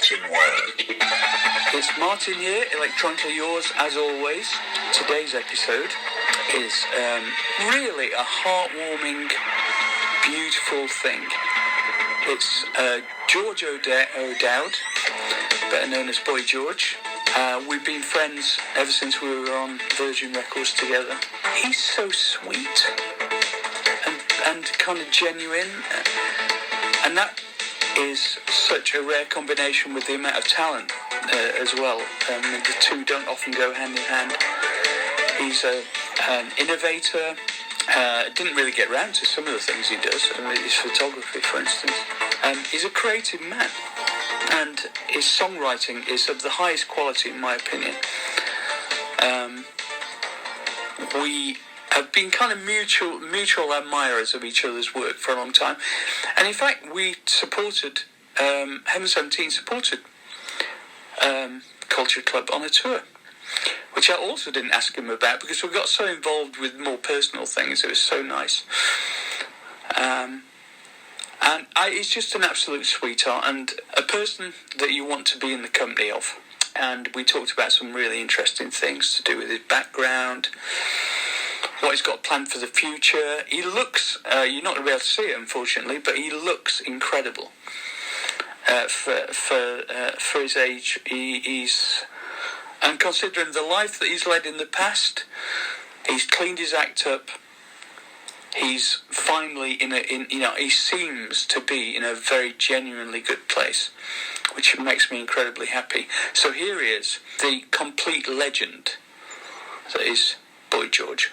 Martyn Ware. It's Martyn here, Electronically Yours, as always. Today's episode is really a heartwarming, beautiful thing. It's George O'Dowd, better known as Boy George. We've been friends ever since we were on Virgin Records together. He's so sweet and kind of genuine, and that is such a rare combination with the amount of talent as well. The two don't often go hand in hand. He's an innovator. Didn't really get round to some of the things he does. His photography, for instance. He's a creative man, and his songwriting is of the highest quality, in my opinion. We have been kind of mutual admirers of each other's work for a long time, and in fact we supported Heaven 17 supported Culture Club on a tour, which I also didn't ask him about because we got so involved with more personal things. It was so nice, he's just an absolute sweetheart and a person that you want to be in the company of. And we talked about some really interesting things to do with his background, what he's got planned for the future. He looks, you're not going to be able to see it, unfortunately, but he looks incredible. For his age, he's, and considering the life that he's led in the past, he's cleaned his act up. He's finally he seems to be in a very genuinely good place, which makes me incredibly happy. So here he is, the complete legend that is Boy George.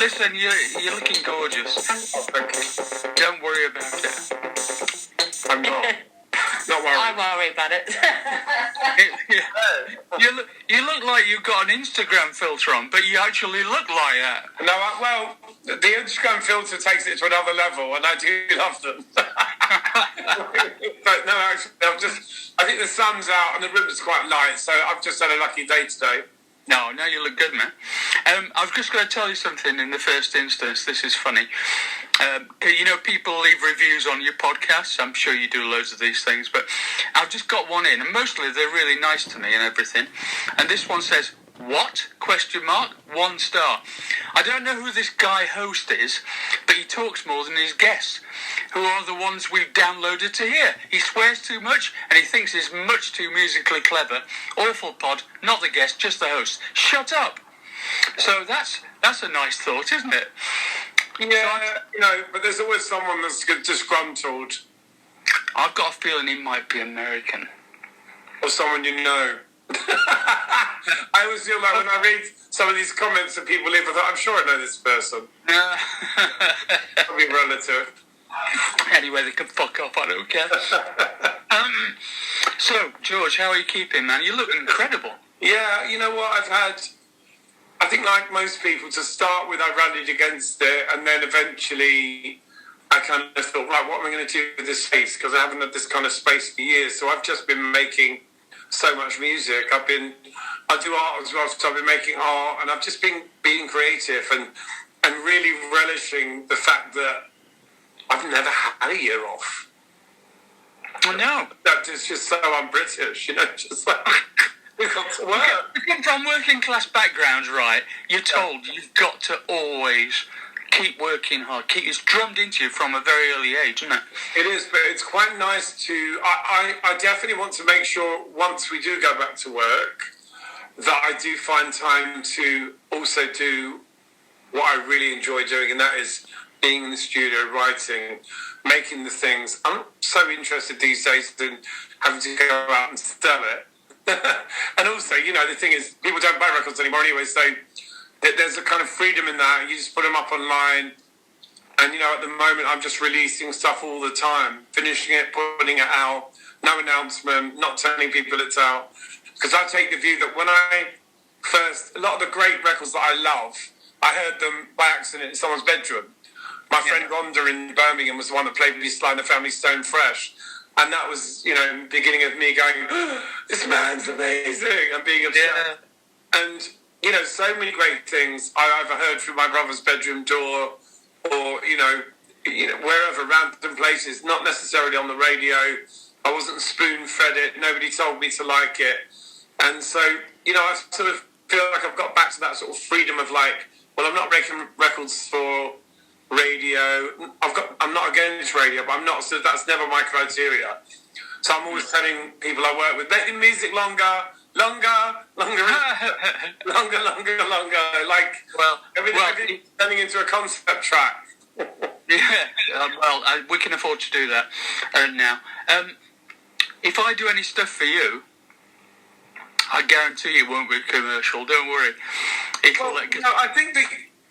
Listen, you're looking gorgeous. Oh, thank you. Don't worry about it. I'm not. Not worried. I worry about it. You look like you've got an Instagram filter on, but you actually look like that. No, well, the Instagram filter takes it to another level, and I do love them. But no, actually, I think the sun's out and the room's quite light, so I've just had a lucky day today. No, you look good, man. I've just got to tell you something in the first instance. This is funny. People leave reviews on your podcasts. I'm sure you do loads of these things, but I've just got one in, and mostly they're really nice to me and everything. And this one says, "What? ? 1 star. I don't know who this guy host is, but he talks more than his guests, who are the ones we've downloaded to hear. He swears too much, and he thinks he's much too musically clever. Awful pod, not the guest, just the host. Shut up." So that's a nice thought, isn't it? Yeah, but there's always someone that's disgruntled. I've got a feeling he might be American. Or someone you know. I always feel like when I read some of these comments that people leave, I thought, I'm sure I know this person. Probably relative. Anyway, they can fuck off, I don't care. So, George, how are you keeping, man? You look incredible. Yeah, you know what, I've had, I think like most people, to start with I rallied against it, and then eventually I kind of thought, right, what am I going to do with this space? Because I haven't had this kind of space for years, so I've just been making so much music. I do art as well, so I've been making art, and I've just been being creative and really relishing the fact that I've never had a year off. I know. That is just so un-British, just like, we've got to work. We come from working class backgrounds, right? You're told you've got to always keep working hard. It's drummed into you from a very early age, isn't it? It is, but it's quite nice to... I definitely want to make sure, once we do go back to work, that I do find time to also do what I really enjoy doing, and that is being in the studio, writing, making the things. I'm so interested these days in having to go out and sell it. And also, the thing is, people don't buy records anymore anyway, so there's a kind of freedom in that. You just put them up online, and at the moment I'm just releasing stuff all the time, finishing it, putting it out, no announcement, not telling people it's out, because I take the view that when a lot of the great records that I love, I heard them by accident in someone's bedroom. My friend Rhonda in Birmingham was the one that played me Sly and the Family Stone Fresh, and that was the beginning of me going, this man's amazing, and being upset. And so many great things I either heard through my brother's bedroom door or, wherever, random places, not necessarily on the radio. I wasn't spoon-fed it. Nobody told me to like it. And so, I sort of feel like I've got back to that sort of freedom of like, well, I'm not making records for radio. I'm not against radio, but I'm not, so that's never my criteria. So I'm always telling people I work with, make the music longer, longer, like, everything's turning into a concept track. Yeah, we can afford to do that now. If I do any stuff for you, I guarantee it won't be commercial. Don't worry. I think that,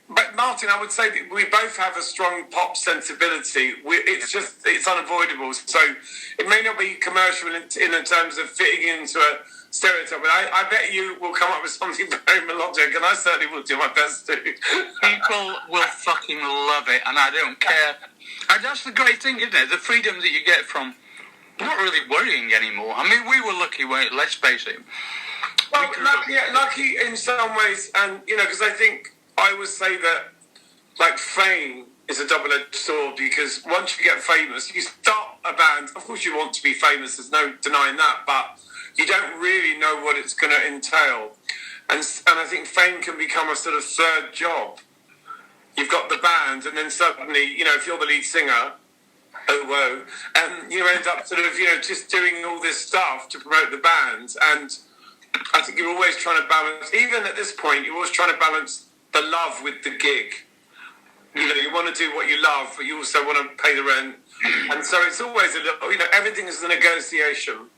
but Martyn, I would say that we both have a strong pop sensibility. It's unavoidable. So it may not be commercial in terms of fitting into a stereotype, but I bet you will come up with something very melodic, and I certainly will do my best to. People will fucking love it, and I don't care. And that's the great thing, isn't it? The freedom that you get from not really worrying anymore. I mean, we were lucky, let's face it. Well, lucky in some ways, and, because I think I always say that, like, fame is a double-edged sword, because once you get famous, you start a band, of course you want to be famous, there's no denying that, but you don't really know what it's going to entail. And I think fame can become a sort of third job. You've got the band, and then suddenly, if you're the lead singer, oh whoa, and you end up sort of, just doing all this stuff to promote the band. And I think you're always trying to balance, even at this point, you're always trying to balance the love with the gig. You want to do what you love, but you also want to pay the rent. And so it's always a little, everything is a negotiation.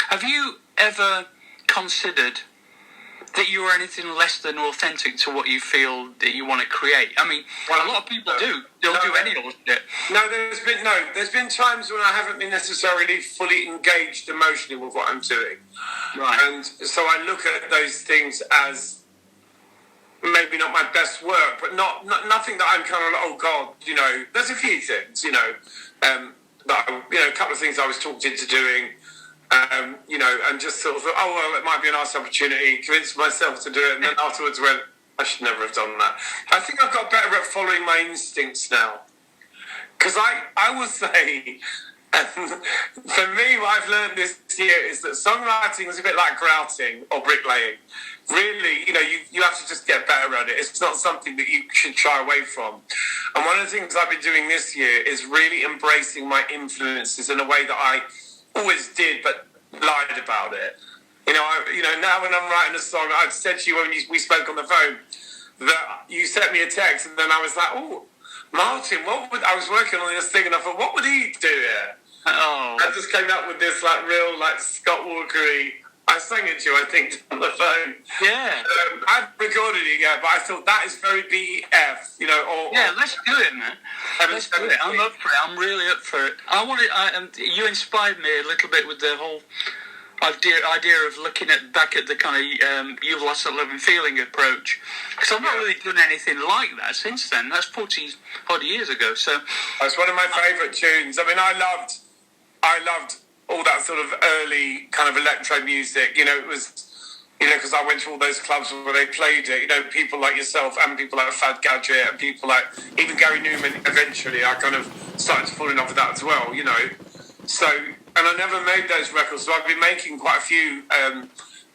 Have you ever considered that you are anything less than authentic to what you feel that you want to create? I mean, a lot of people do. They'll do any old shit. There's been times when I haven't been necessarily fully engaged emotionally with what I'm doing. Right. And so I look at those things as maybe not my best work, but not nothing that I'm kind of like, oh God, there's a few things, a couple of things I was talked into doing. And just sort of thought, oh, well, it might be a nice opportunity, convinced myself to do it, and then afterwards went, I should never have done that. I think I've got better at following my instincts now. Because I will say, for me, what I've learned this year is that songwriting is a bit like grouting or bricklaying. Really, you have to just get better at it. It's not something that you should shy away from. And one of the things I've been doing this year is really embracing my influences in a way that I always did, but lied about it. Now when I'm writing a song, I've said to you when we spoke on the phone that you sent me a text, and then I was like, oh, Martyn, I was working on this thing, and I thought, what would he do here? Oh. I just came up with this real Scott Walker-y. I sang it to you, I think, on the phone. Yeah. I've recorded it yet, but I thought that is very BEF, Yeah, let's do it, man. Let's do it. I'm up for it. I'm really up for it. You inspired me a little bit with the whole idea of looking back at the kind of You've Lost That Loving Feeling approach. Because I've not really done anything like that since then. That's 40-odd years ago. So that's one of my favourite tunes. I mean, I loved all that sort of early kind of electro music. It was, because I went to all those clubs where they played it. People like yourself and people like Fad Gadget and people like even Gary Newman. Eventually, I kind of started to fall in love with that as well. So, and I never made those records. So I've been making quite a few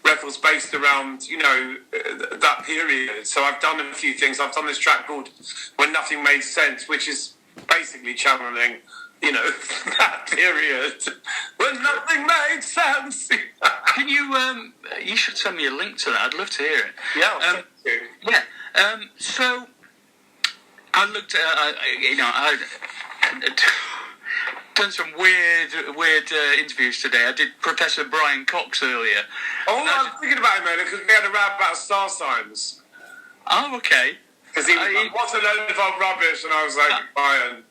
records based around that period. So I've done a few things. I've done this track called When Nothing Made Sense, which is basically channeling that period when nothing made sense. Can you? You should send me a link to that. I'd love to hear it. Yeah, I'll send it to you. Yeah. So I looked at. I'd done some weird interviews today. I did Professor Brian Cox earlier. Oh, I was thinking about him earlier because we had a rap about star signs. Oh, okay. Because he was like, what's a load of old rubbish? And I was like, Brian,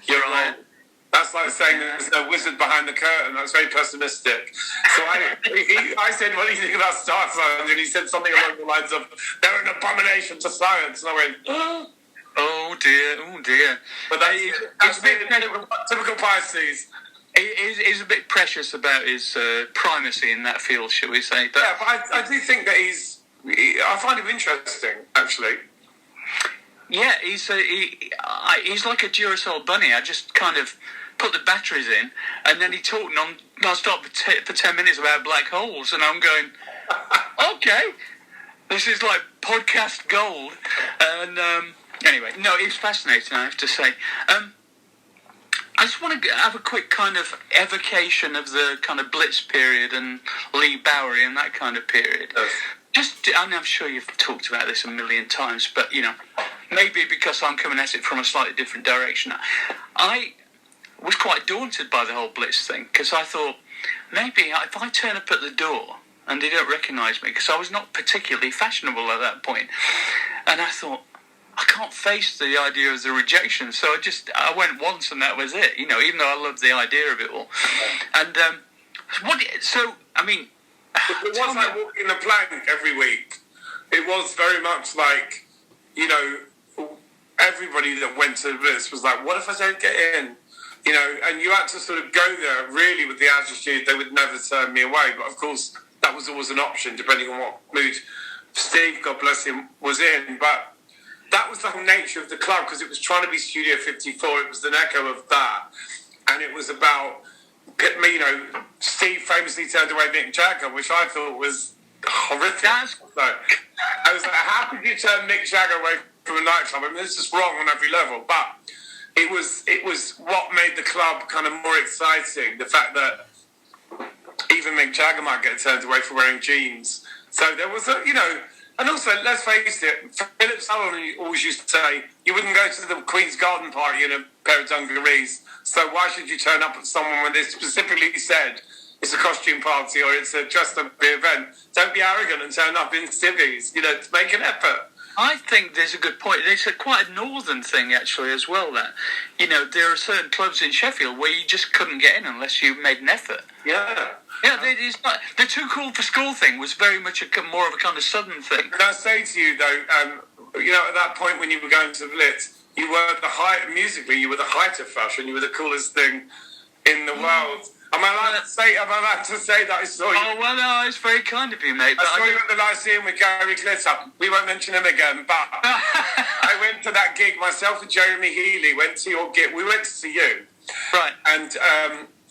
you're wrong. That's like saying there's no wizard behind the curtain. That's very pessimistic. So I said, what do you think about star signs? And he said something along the lines of, they're an abomination to science. And I went, oh dear. But that's typical Pisces. He's a bit precious about his primacy in that field, shall we say? But yeah, but I do think that he's I find him interesting, actually. Yeah, he's like a Duracell bunny. I just kind of put the batteries in, and then he talked non-stop for 10 minutes about black holes, and I'm going, okay, this is like podcast gold. And anyway, no, it's fascinating, I have to say. I just want to have a quick kind of evocation of the kind of Blitz period and Lee Bowery and that kind of period. I'm sure you've talked about this a million times, but, maybe because I'm coming at it from a slightly different direction. I was quite daunted by the whole Blitz thing, because I thought, maybe if I turn up at the door and they don't recognise me, because I was not particularly fashionable at that point, and I thought, I can't face the idea of the rejection, so I went once and that was it, even though I loved the idea of it all. And, it was like walking the plank every week. It was very much like, everybody that went to the Blitz was like, what if I don't get in? And you had to sort of go there really with the attitude they would never turn me away. But of course, that was always an option depending on what mood Steve, God bless him, was in. But that was the whole nature of the club, because it was trying to be Studio 54. It was an echo of that. And it was about, Steve famously turned away Mick Jagger, which I thought was horrific. I was like, how could you turn Mick Jagger away from a nightclub? I mean, this is wrong on every level. But it was what made the club kind of more exciting. The fact that even Mick Jagger might get turned away for wearing jeans. So there was and also, let's face it, Philip Sullivan always used to say, you wouldn't go to the Queen's Garden Party in a pair of dungarees, so why should you turn up at someone when they specifically said it's a costume party or it's a dressed-up event? Don't be arrogant and turn up in civvies, to make an effort. I think there's a good point. It's quite a northern thing, actually, as well, that, there are certain clubs in Sheffield where you just couldn't get in unless you made an effort. Yeah. Yeah, the Too Cool for School thing was very much more of a kind of southern thing. Can I say to you, though, at that point when you were going to the Blitz, you were musically, you were the height of fashion, you were the coolest thing in the world. Am I allowed to say that I saw you? Oh, well, no, it's very kind of you, mate. I saw you at the Lyceum with Gary Glitter. We won't mention him again, but I went to that gig. Myself and Jeremy Healy went to your gig. We went to see you. Right.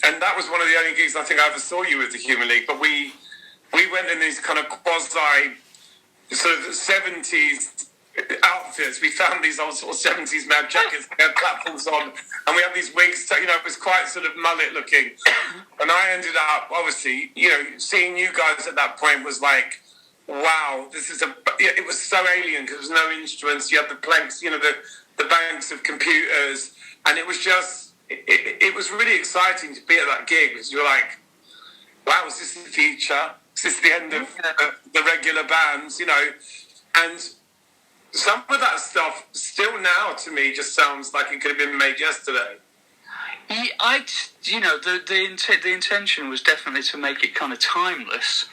And that was one of the only gigs I think I ever saw you with the Human League. But we went in these kind of quasi sort of 70s outfits. We found these old sort of 70s mad jackets, we had platforms on, and we had these wigs, it was quite sort of mullet looking. And I ended up, obviously, seeing you guys at that point was like, wow, it was so alien because there was no instruments, you had the planks, the banks of computers, and it was just, it was really exciting to be at that gig because you were like, wow, is this the future? Is this the end of the regular bands, And some of that stuff still now to me just sounds like it could have been made yesterday. The intention was definitely to make it kind of timeless,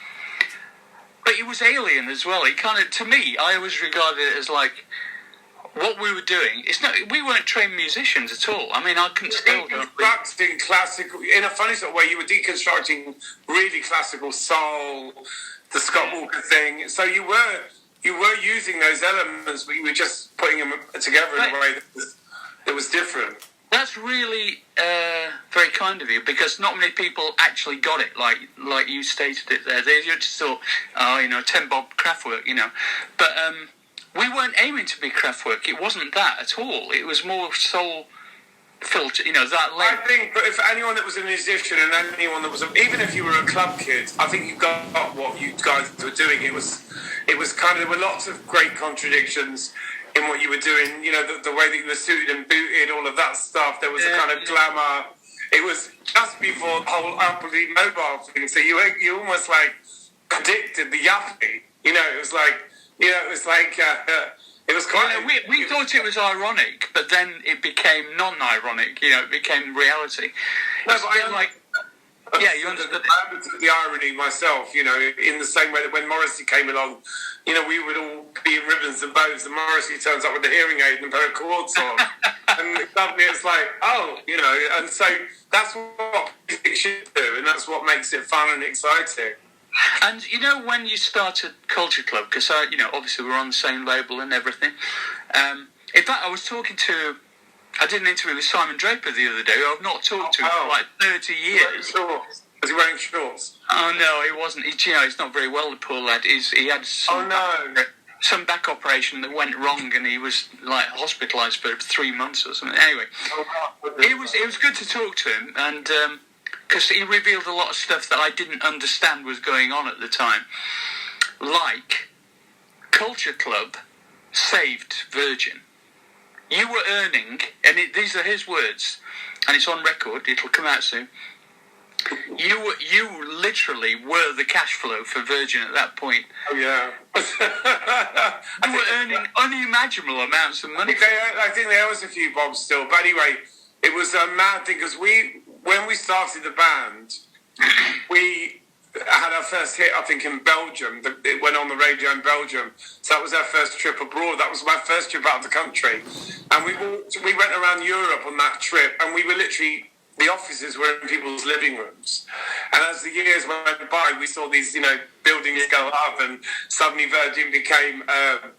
but it was alien as well. It kind of, to me, I always regarded it as like what we were doing. We weren't trained musicians at all. I mean, I couldn't still deconstructing classical in a funny sort of way. You were deconstructing really classical soul, the Scott Walker thing. So you were using those elements, but you were just putting them together in a way that was different. That's really very kind of you, because not many people actually got it like you stated it there. They just thought, 10 bob Kraftwerk, But we weren't aiming to be Kraftwerk. It wasn't that at all. It was more soul filter, that length. I think, but if anyone that was a musician and anyone that was, even if you were a club kid, I think you got what you guys were doing. It was kind of, there were lots of great contradictions in what you were doing, the way that you were suited and booted, all of that stuff. There was a kind of glamour. It was just before the whole upwardly mobile thing, so you almost like predicted the yuppie. It was quite. We thought it was ironic, but then it became non-ironic. It became reality. No, but you understood it. I understood the irony myself, in the same way that when Morrissey came along, we would all be in ribbons and bows, and Morrissey turns up with a hearing aid and a pair of chords on. And suddenly it's like, and so that's what music should do, and that's what makes it fun and exciting. And when you started Culture Club, because obviously we're on the same label and everything. In fact, I did an interview with Simon Draper the other day, who I've not talked to for like 30 years. Was he wearing shorts? Oh no, he wasn't. He's not very well, the poor lad. He had some back operation that went wrong, and he was like hospitalised for 3 months or something. Anyway, it was good to talk to him, and because he revealed a lot of stuff that I didn't understand was going on at the time, like Culture Club saved Virgin. You were earning, and these are his words, and it's on record. It'll come out soon. You literally were the cash flow for Virgin at that point. Oh yeah. You were earning unimaginable amounts of money. I think there was a few bobs still, but anyway, it was a mad thing because when we started the band, we had our first hit, I think, in Belgium. It went on the radio in Belgium, so that was our first trip abroad. That was my first trip out of the country, and we went around Europe on that trip, and we were literally. The offices were in people's living rooms. And as the years went by, we saw these, buildings go up, and suddenly Virgin became a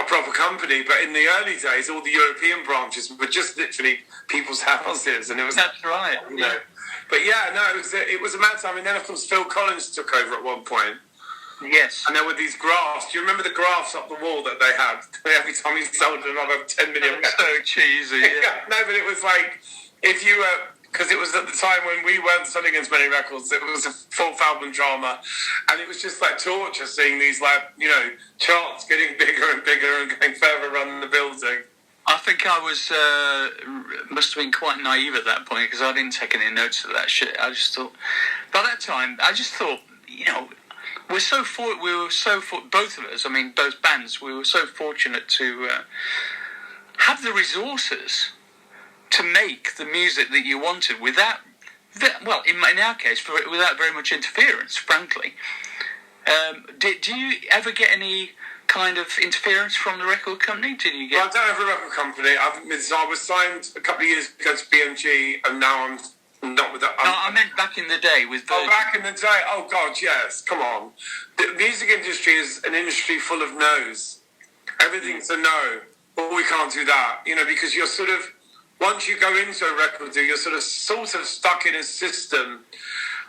proper company. But in the early days, all the European branches were just literally people's houses. And it was... That's right. But yeah, no, it was a mad time. And then, of course, Phil Collins took over at one point. Yes. And there were these graphs. Do you remember the graphs up the wall that they had? Every time he sold another 10 million. So cheesy, yeah. No, but it was like, if you were... Because it was at the time when we weren't selling as many records, it was a fourth album drama, and it was just like torture seeing these charts getting bigger and bigger and going further around the building. I think I was must have been quite naive at that point because I didn't take any notes of that shit. I just thought, by that time, we were so both of us. I mean, both bands, we were so fortunate to have the resources to make the music that you wanted without, in our case, without very much interference, frankly. Did you ever get any kind of interference from the record company? Did you get? Well, I don't have a record company. I was signed a couple of years ago to BMG, and now I'm not with that. No, I meant back in the day with Virgin. Oh, back in the day? Oh, God, yes. Come on. The music industry is an industry full of no's. Everything's a no. Well, we can't do that, because you're sort of... Once you go into a record deal, you're sort of stuck in a system.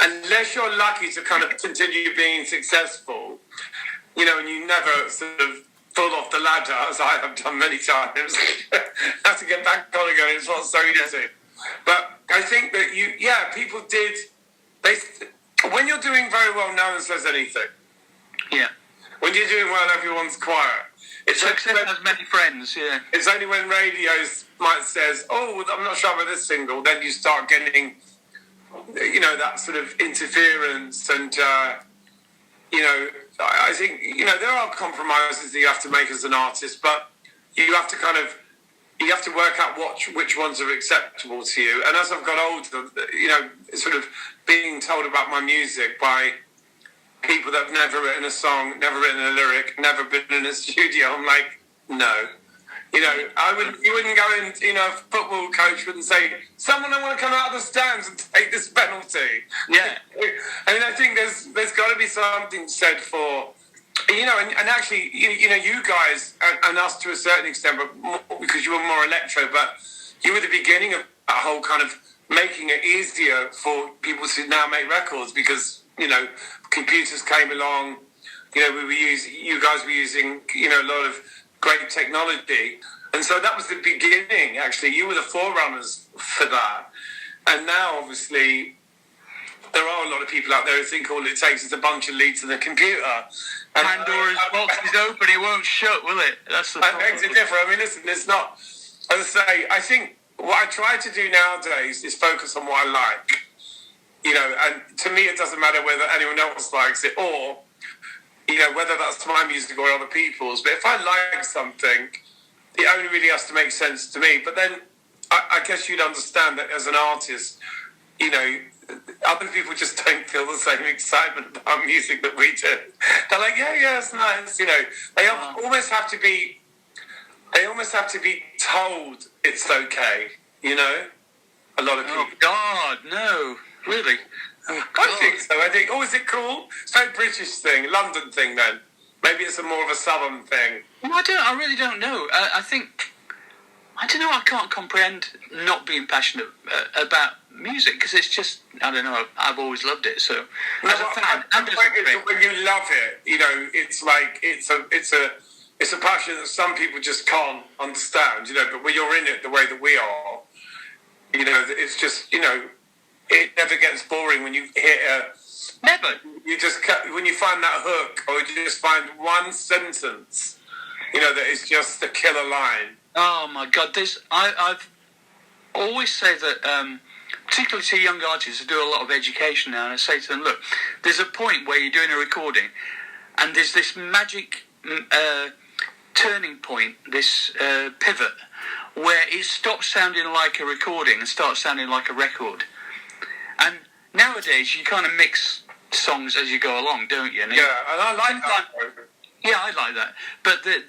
Unless you're lucky to kind of continue being successful, and you never sort of fall off the ladder, as I have done many times. Have to get back on again. It's not so easy. But I think that people did. When you're doing very well, no one says anything. Yeah. When you're doing well, everyone's quiet. Success has many friends, yeah. It's only when radios might says, "Oh, I'm not sure about this single," then you start getting, that sort of interference, and I think there are compromises that you have to make as an artist, but you have to work out which ones are acceptable to you. And as I've got older, sort of being told about my music by people that have never written a song, never written a lyric, never been in a studio, I'm like, no. You wouldn't go in, a football coach wouldn't say, "Someone, I want to come out of the stands and take this penalty." Yeah. I mean, I think there's got to be something said for, and actually, you guys, and us to a certain extent, but more, because you were more electro, but you were the beginning of that whole kind of making it easier for people to now make records because, computers came along, you guys were using, a lot of great technology. And so that was the beginning, actually. You were the forerunners for that. And now, obviously, there are a lot of people out there who think all it takes is a bunch of leads and a computer. And Pandora's box is open, it won't shut, will it? That's the that makes it different. I mean, listen, it's not... As I say, I think what I try to do nowadays is focus on what I like. And to me, it doesn't matter whether anyone else likes it or, whether that's my music or other people's. But if I like something, it only really has to make sense to me. But then I guess you'd understand that as an artist, other people just don't feel the same excitement about music that we do. They're like, yeah, it's nice. They almost have to be told it's okay. A lot of people. Oh God, no, really. I think so. I think, is it cool? It's a very British thing, London thing then. Maybe it's more of a southern thing. Well, I really don't know. I don't know, I can't comprehend not being passionate about music, because it's just, I don't know, I've always loved it, so as a fan and as a critic. When you love it, it's like, it's a passion that some people just can't understand, but when you're in it the way that we are, it's just, it never gets boring when you hit Never. You just, when you find that hook, or you just find one sentence, that is just the killer line. Oh my God! I've always say that, particularly to young artists who do a lot of education now, and I say to them, look, there's a point where you're doing a recording, and there's this magic turning point, this pivot, where it stops sounding like a recording and starts sounding like a record. And nowadays, you kind of mix songs as you go along, don't you? And I like that. Yeah, I like that. But the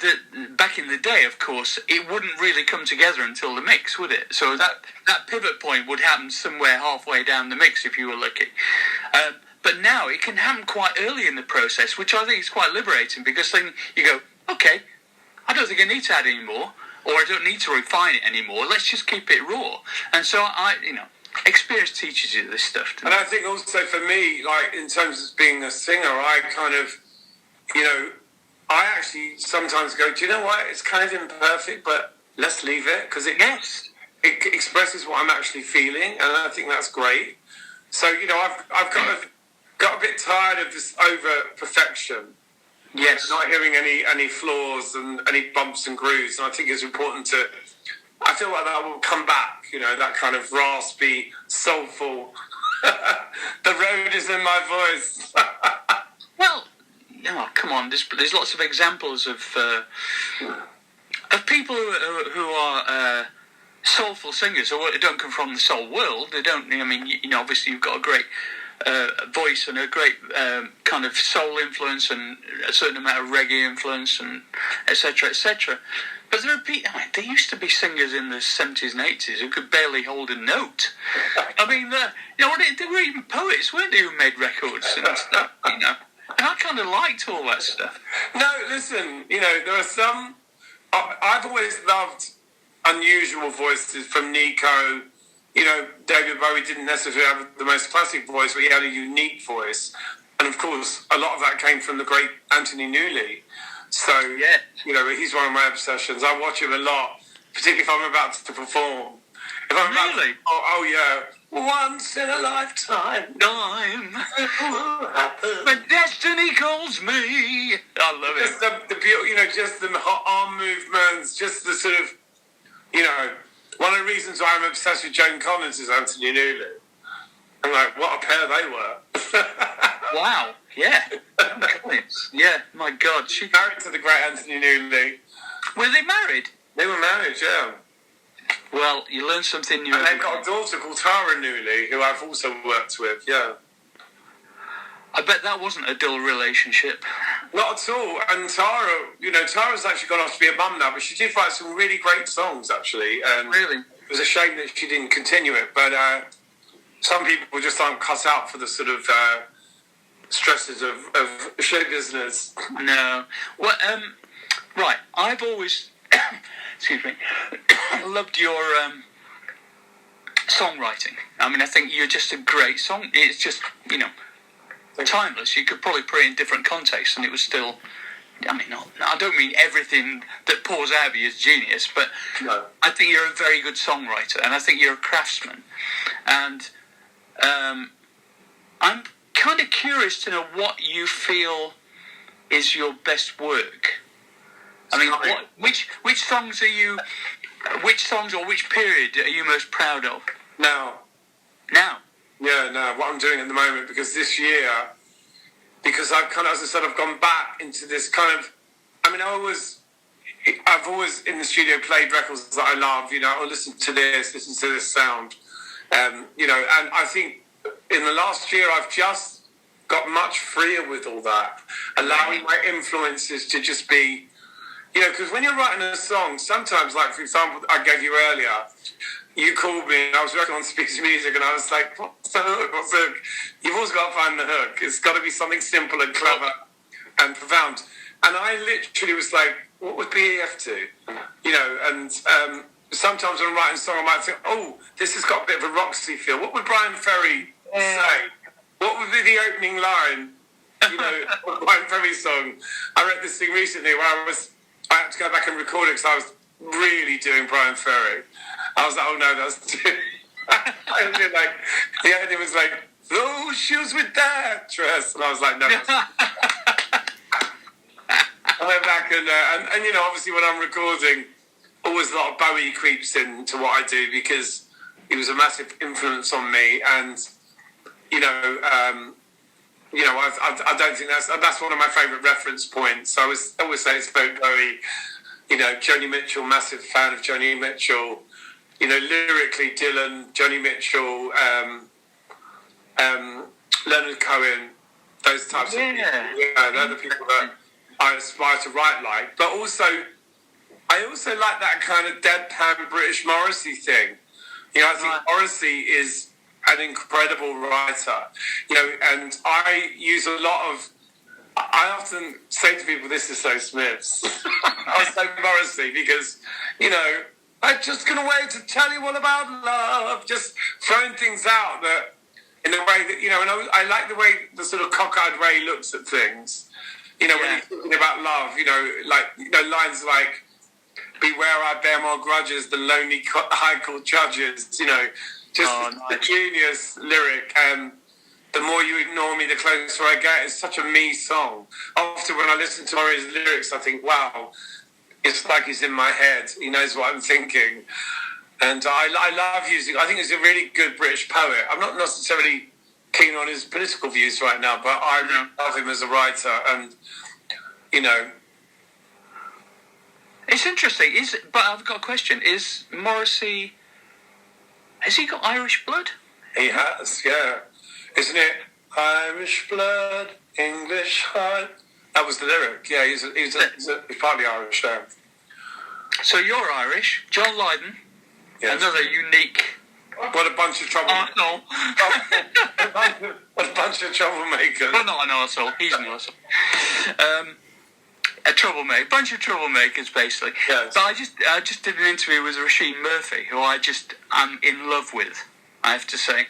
back in the day, of course, it wouldn't really come together until the mix, would it? So that pivot point would happen somewhere halfway down the mix if you were lucky. But now it can happen quite early in the process, which I think is quite liberating, because then you go, okay, I don't think I need to add any more, or I don't need to refine it anymore. Let's just keep it raw. And so experience teaches you this stuff. And I think also for me, like in terms of being a singer, I kind of, I actually sometimes go, do you know what? It's kind of imperfect, but let's leave it, because it expresses what I'm actually feeling, and I think that's great. So I've got a bit tired of this over perfection. Yes, not hearing any flaws and any bumps and grooves, and I think it's important to. I feel like that will come back, that kind of raspy, soulful. The road is in my voice. Well. Oh, come on! There's lots of examples of people who are soulful singers, or don't come from the soul world. They don't. I mean, obviously you've got a great voice and a great kind of soul influence and a certain amount of reggae influence, and etc. etc. But there are people. There used to be singers in the 70s and 80s who could barely hold a note. I mean, they were even poets, weren't they, who made records and stuff? And I kind of liked all that stuff. No, listen, there are some. I've always loved unusual voices from Nico. David Bowie didn't necessarily have the most classic voice, but he had a unique voice. And of course, a lot of that came from the great Anthony Newley. So, yeah. He's one of my obsessions. I watch him a lot, particularly if I'm about to perform. If I'm really? Oh, yeah. Once in a lifetime. When destiny calls me. I love it. Just the beauty, just the arm movements, just the sort of, one of the reasons why I'm obsessed with Joan Collins is Anthony Newley. I'm like, what a pair they were. Wow. Yeah. Joan Collins. Yeah. My God. She married to the great Anthony Newley. Were they married? They were married, yeah. Well, you learn something new. And they've got a daughter called Tara Newley, who I've also worked with, yeah. I bet that wasn't a dull relationship. Not at all. And Tara, Tara's actually gone off to be a mum now, but she did write some really great songs, actually. And really? It was a shame that she didn't continue it, but some people just aren't cut out for the sort of stresses of show business. No. Well, right, I've always... excuse me, loved your songwriting. I mean, I think you're just a great song. It's just, timeless. You could probably put it in different contexts and it was still, I don't mean everything that pours out of you is genius, but no. I think you're a very good songwriter, and I think you're a craftsman. And I'm kind of curious to know what you feel is your best work. I mean, which songs or which period are you most proud of? Now? Yeah, now, what I'm doing at the moment, because this year, I've kind of, as I said, I've gone back into this kind of, I've always in the studio played records that I love, I'll listen to this sound, and I think in the last year I've just got much freer with all that, allowing my influences to just be, because when you're writing a song, sometimes, like, for example, I gave you earlier, you called me and I was working on Speaks Music and I was like, what's the hook? What's the hook? You've always got to find the hook. It's got to be something simple and clever and profound. And I literally was like, what would BEF do? You know, and sometimes when I'm writing a song, I might think, oh, this has got a bit of a Roxy feel. What would Brian Ferry say? What would be the opening line? You know, of a Brian Ferry song. I read this thing recently where I had to go back and record it because I was really doing Brian Ferry. I was like, oh no, that's too... I was like, the ending was like, those shoes with that dress. And I was like, no. I went back and you know, obviously when I'm recording, always a lot of Bowie creeps into what I do because he was a massive influence on me. And, you know, I don't think that's one of my favourite reference points. I always say it's about Bowie. You know, Joni Mitchell, massive fan of Joni Mitchell. You know, lyrically, Dylan, Joni Mitchell, Leonard Cohen, those types of people. Yeah, they're the people that I aspire to write like. But also, I also like that kind of deadpan British Morrissey thing. You know, I think Morrissey is an incredible writer. You know, and I use a lot of... I often say to people, this is so Smiths. I was so Morrissey because, you know, I'm just going to wait to tell you all about love. Just throwing things out that in a way that, you know, and I like the way, the sort of cockeyed way he looks at things. You know, when he's talking about love, you know, like, you know, lines like, beware I bear more grudges than lonely high court judges, you know, just the genius lyric. And the more you ignore me, the closer I get. It's such a me song. Often when I listen to Murray's lyrics, I think, wow, it's like he's in my head. He knows what I'm thinking. And I love using... I think he's a really good British poet. I'm not necessarily keen on his political views right now, but I really love him as a writer. And, you know... It's interesting. But I've got a question. Is Morrissey... Has he got Irish blood? He has, yeah. Isn't it? Irish blood, English heart. That was the lyric. Yeah, he's partly Irish there. So you're Irish. John Lydon. Yes. Another unique... What a bunch of troublemakers. No. What a bunch of troublemakers. Well, not an arsehole. He's an arsehole. A troublemaker. Bunch of troublemakers, basically. Yes. But I just did an interview with Roisin Murphy, who I'm in love with, I have to say.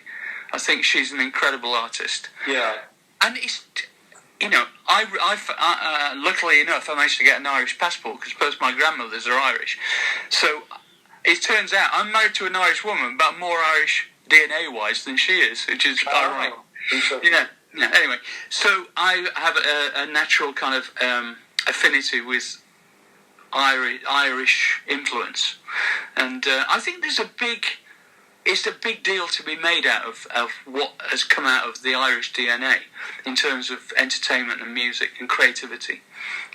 I think she's an incredible artist. Yeah. And it's, you know, I luckily enough, I managed to get an Irish passport because both my grandmothers are Irish. So it turns out I'm married to an Irish woman, but more Irish DNA-wise than she is, which is ironic. Yeah. Anyway, so I have a natural kind of affinity with Irish influence, and I think it's a big deal to be made out of what has come out of the Irish DNA in terms of entertainment and music and creativity.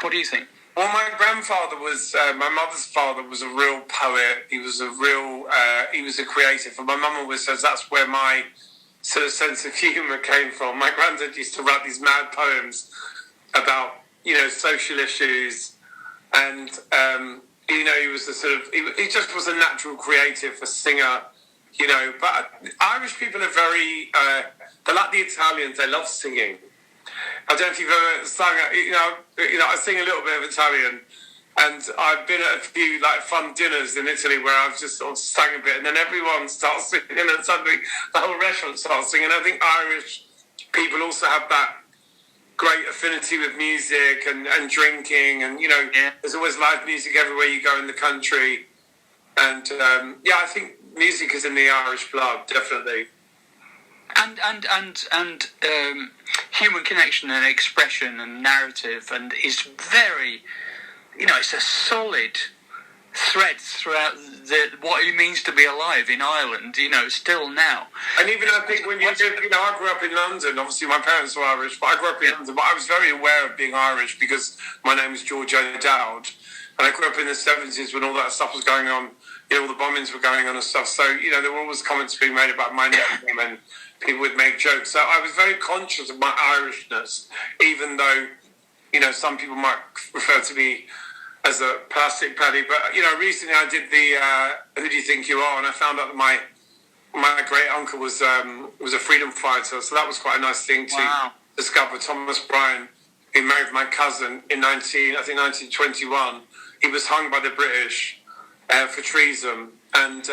What do you think? Well, my grandfather was, my mother's father was a real poet. He was he was a creative. And my mum always says that's where my sort of sense of humour came from. My granddad used to write these mad poems about, you know, social issues. And, you know, he was he just was a natural creative, a singer. You know, but Irish people are very, they're like the Italians, they love singing. I don't know if you've ever sung, you know, I sing a little bit of Italian, and I've been at a few, like, fun dinners in Italy where I've just sort of sung a bit, and then everyone starts singing, and suddenly the whole restaurant starts singing. I think Irish people also have that great affinity with music and drinking, and, you know, there's always live music everywhere you go in the country. And, I think music is in the Irish blood, definitely. And human connection and expression and narrative, and is very, you know, it's a solid thread throughout what it means to be alive in Ireland, you know, still now. And even I think when you know, I grew up in London, obviously my parents were Irish, but I grew up in London, but I was very aware of being Irish because my name is George O'Dowd, and I grew up in the 70s when all that stuff was going on. You know, all the bombings were going on and stuff. So, you know, there were always comments being made about my name and people would make jokes. So I was very conscious of my Irishness, even though, you know, some people might refer to me as a plastic paddy. But recently I did the Who Do You Think You Are, and I found out that my great uncle was a freedom fighter, so that was quite a nice thing to discover. Thomas Bryan, who married my cousin in 1921. He was hung by the British for treason, and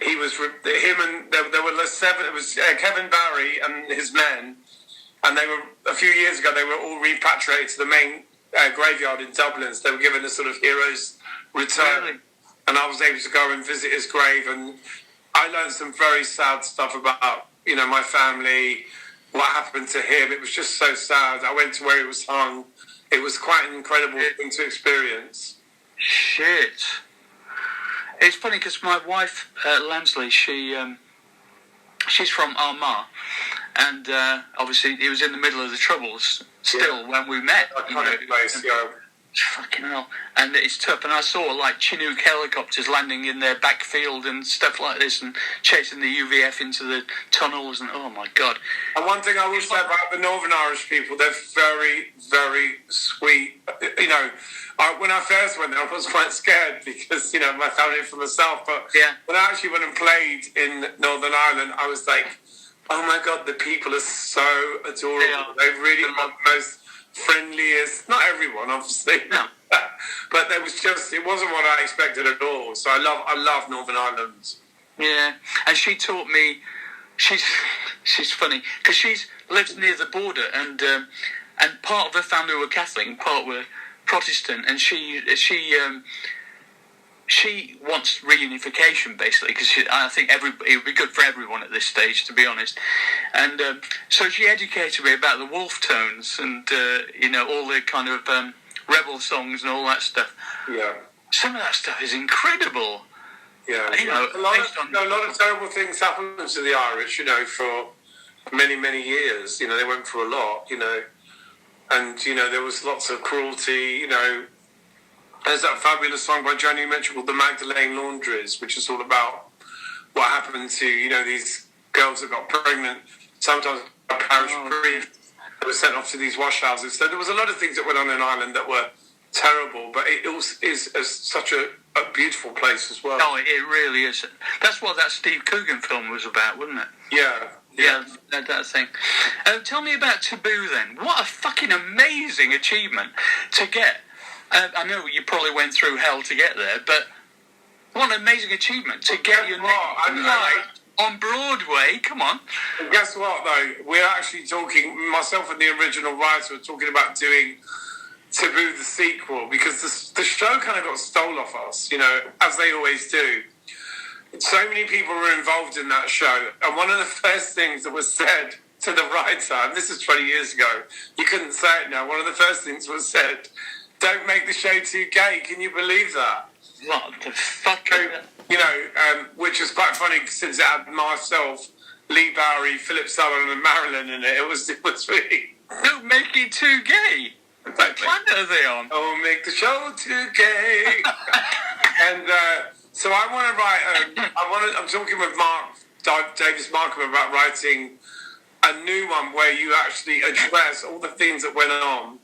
he was there were 7. It was Kevin Barry and his men, and they were a few years ago. They were all repatriated to the main graveyard in Dublin. So they were given a sort of hero's return, really? And I was able to go and visit his grave, and I learned some very sad stuff about my family, what happened to him. It was just so sad. I went to where he was hung. It was quite an incredible thing to experience. Shit. It's funny because my wife, Lansley, she's from Armagh, and obviously he was in the middle of the Troubles still when we met. Iconic place, yeah. Fucking hell. And it's tough. And I saw like Chinook helicopters landing in their backfield and stuff like this, and chasing the UVF into the tunnels, and oh my God. And one thing I will say about the Northern Irish people, they're very, very sweet. When I first went there, I was quite scared because, my family from the south. But when I actually went and played in Northern Ireland, I was like, oh my God, the people are so adorable. They really are the most friendliest. Not everyone, obviously. No. But it wasn't what I expected at all. So I love Northern Ireland. Yeah, and she taught me. She's funny because she lives near the border, and part of her family were Catholic and part were Protestant, and she wants reunification basically because I think it would be good for everyone at this stage, to be honest. And so she educated me about the wolf tones and all the kind of rebel songs and all that stuff. Yeah, some of that stuff is incredible. Yeah, a lot of terrible things happened to the Irish, for many, many years. They went through a lot, and there was lots of cruelty. There's that fabulous song by Johnny Mitchell called "The Magdalene Laundries," which is all about what happened to these girls that got pregnant. Sometimes a parish priest that were sent off to these wash houses. So there was a lot of things that went on in Ireland that were terrible, but it also is such a beautiful place as well. Oh, it really is. That's what that Steve Coogan film was about, wasn't it? Yeah, that thing. Tell me about Taboo then. What a fucking amazing achievement to get. I know you probably went through hell to get there, but what an amazing achievement to get your name on Broadway. Come on. And guess what, though? We're actually talking, myself and the original writer were talking about doing Taboo the sequel, because the show kind of got stole off us, as they always do. So many people were involved in that show, and one of the first things that was said to the writer, and this is 20 years ago, you couldn't say it now, one of the first things was said, "Don't make the show too gay." Can you believe that? What the fuck? Which is quite funny since it had myself, Lee Bowery, Philip Sutherland and Marilyn in it. It was really... Don't make it too gay. What planet are they on? Oh, make the show too gay. And so I want to write... I'm talking with Davis Markham about writing a new one where you actually address all the things that went on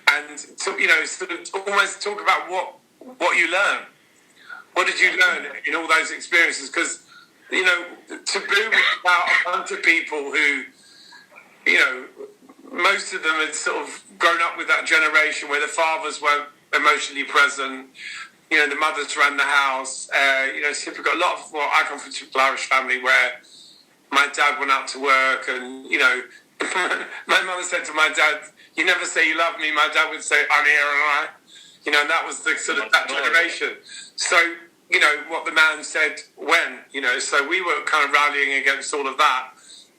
and, sort of almost talk about what you learn. What did you learn in all those experiences? Because, Taboo was about a bunch of people who, most of them had sort of grown up with that generation where the fathers weren't emotionally present. The mothers ran the house. We've got a lot of... Well, I come from a typical Irish family where my dad went out to work and, my mother said to my dad, "You never say you love me." My dad would say, "I'm here, and I..." And that was the sort of that generation. So, what the man said when, so we were kind of rallying against all of that.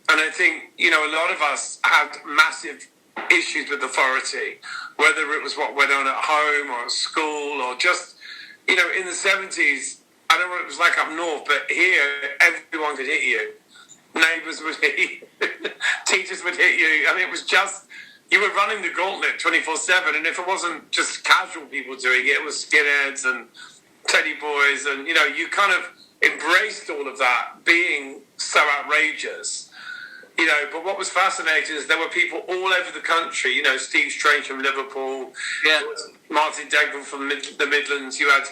And I think, a lot of us had massive issues with authority, whether it was what went on at home or at school or just, in the 70s, I don't know what it was like up north, but here, everyone could hit you. Neighbours would hit you. Teachers would hit you. I mean, it was just... You were running the gauntlet 24/7, and if it wasn't just casual people doing it, it was skinheads and teddy boys, and you kind of embraced all of that being so outrageous. You know, but what was fascinating is there were people all over the country. You know, Steve Strange from Liverpool, Yeah. Martin Degman from the Midlands. You had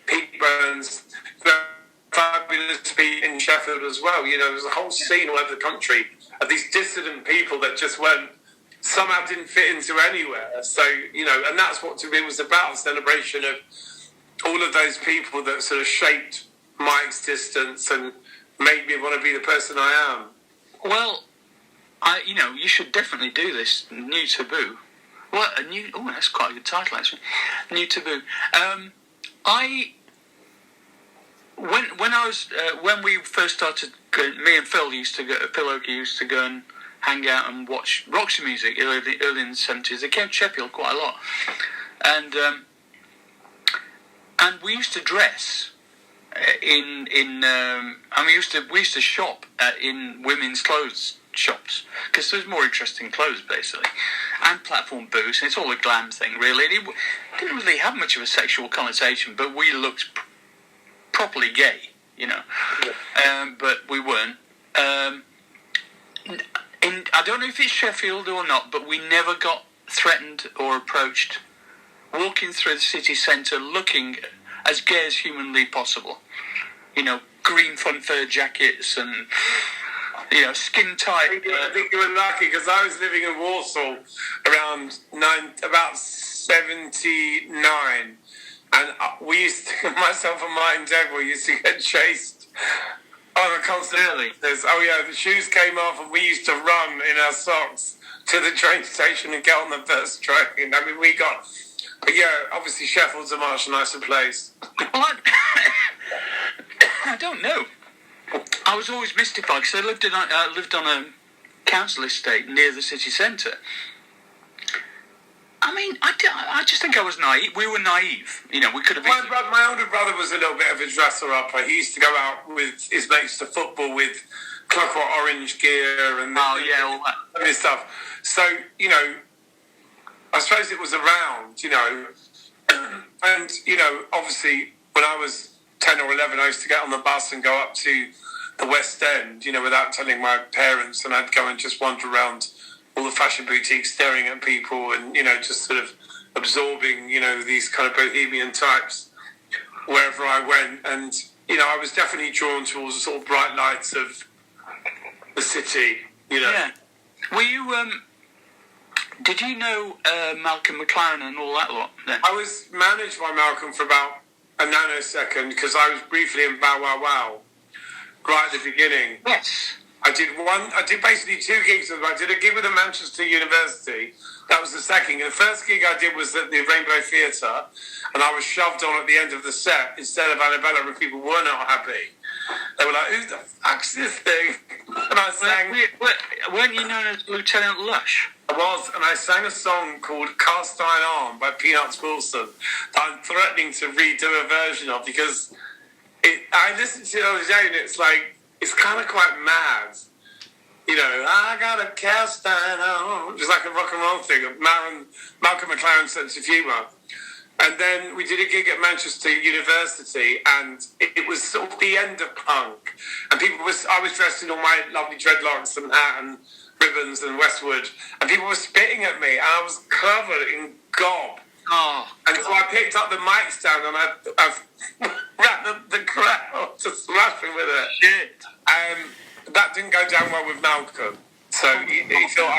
Pete Burns, you had fabulous Pete in Sheffield as well. You know, there was a whole scene all over the country of these dissident people that just somehow didn't fit into anywhere. So, you know, and that's what Taboo was about, a celebration of all of those people that sort of shaped my existence and made me want to be the person I am. Well, you should definitely do this new Taboo. Well, that's quite a good title actually. New Taboo. When we first started, me and Phil Oakey used to go and hang out and watch Roxy music early in the 70s. They came to Sheffield quite a lot, and we used to dress we used to shop in women's clothes shops because there's more interesting clothes basically, and platform booths, and it's all a glam thing really. It didn't really have much of a sexual connotation, but we looked properly gay, you know. But we weren't. I don't know if it's Sheffield or not, but we never got threatened or approached walking through the city centre looking as gay as humanly possible. You know, green front fur jackets and, you know, skin tight. I think you were lucky because I was living in Warsaw around about 79, and we used to, myself and Martyn Ware used to get chased on a constant basis. Oh yeah, the shoes came off and we used to run in our socks to the train station and get on the first train. I mean, but yeah, obviously Sheffield's a much nicer place. Well, I don't know. I was always mystified because I lived on a council estate near the city centre. I mean, I just think I was naive. We were naive. You know, we could have... My older brother was a little bit of a dresser-upper. He used to go out with his mates to football with Clockwork Orange gear and all that stuff. So, you know, I suppose it was around, you know. And, you know, obviously, when I was 10 or 11, I used to get on the bus and go up to the West End, you know, without telling my parents, and I'd go and just wander around all the fashion boutiques, staring at people and, you know, just sort of absorbing, you know, these kind of bohemian types wherever I went. And, you know, I was definitely drawn towards the sort of bright lights of the city, you know. Yeah. Were you, did you know Malcolm McLaren and all that lot then? I was managed by Malcolm for about a nanosecond because I was briefly in Bow Wow Wow right at the beginning. Yes. I did basically 2 gigs with them. I did a gig with the Manchester University. That was the second. And the first gig I did was at the Rainbow Theatre, and I was shoved on at the end of the set instead of Annabella, and people were not happy. They were like, "Who the fuck's this thing?" And I sang... Weren't you known as Lieutenant Lush? I was, and I sang a song called Cast Iron Arm by Peanuts Wilson that I'm threatening to redo a version of because I listened to it the other day, and it's kind of quite mad. You know, I got a cast iron on. Just like a rock and roll thing of Malcolm McLaren's sense of humour. And then we did a gig at Manchester University, and it was sort of the end of punk. And I was dressed in all my lovely dreadlocks and hat and ribbons and Westwood, and people were spitting at me, and I was covered in gob. Oh. And so I picked up the mic stand and I've ran the crowd to smashing with it. Shit. That didn't go down well with Malcolm. So he thought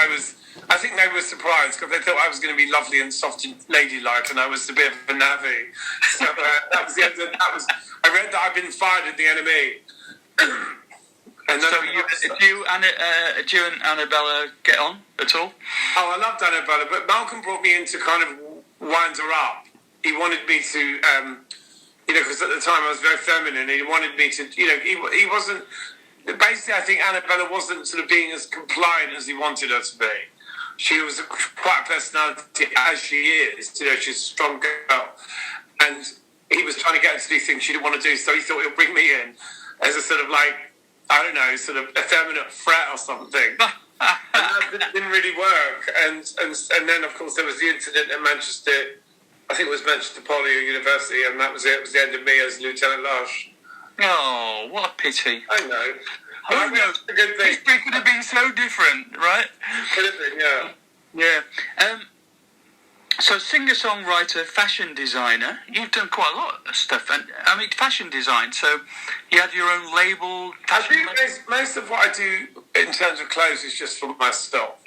I think they were surprised because they thought I was going to be lovely and soft and ladylike, and I was a bit of a navvy. So that was the end of that. I read that I'd been fired at the NME. And then do you and Annabella get on at all? Oh, I loved Annabella, but Malcolm brought me in to kind of wind her up. He wanted me to, you know, because at the time I was very feminine. He wanted me to, you know, he wasn't. Basically, I think Annabella wasn't sort of being as compliant as he wanted her to be. She was quite a personality as she is. You know, she's a strong girl, and he was trying to get her to do things she didn't want to do. So he thought he'll bring me in as a sort of like, I don't know, sort of effeminate threat or something. And that didn't really work. And then, of course, there was the incident at Manchester, I think it was Manchester Poly University, and that was it. It was the end of me as Lieutenant Lush. Oh, what a pity. I know. Who I think knows? that's a good thing. History could have been so different, right? Could have been, yeah. Yeah. So singer-songwriter, fashion designer, you've done quite a lot of stuff. And I mean, fashion design, so you have your own label. I think most of what I do in terms of clothes is just for myself.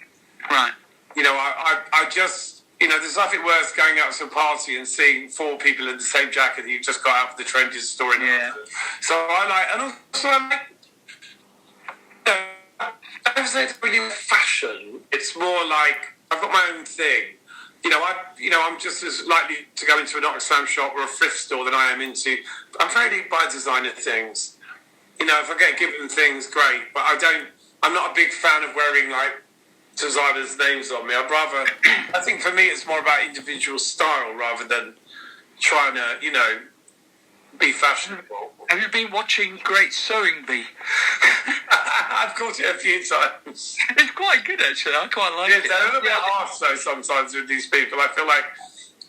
Right. You know, I just, you know, there's nothing worse going out to a party and seeing 4 people in the same jacket that you've just got out of the trendiest store in the world. So I like, and also I like, I don't say it's really fashion. It's more like I've got my own thing. I'm just as likely to go into an Oxfam shop or a thrift store than I am into. I'm very buy designer things. You know, if I get given things, great. But I'm not a big fan of wearing like designers' names on me. I think for me it's more about individual style rather than trying to, you know, be fashionable. Have you been watching Great Sewing Bee? I've caught it a few times. It's quite good, actually. I quite like it. They're a little bit harsh, though, sometimes with these people. I feel like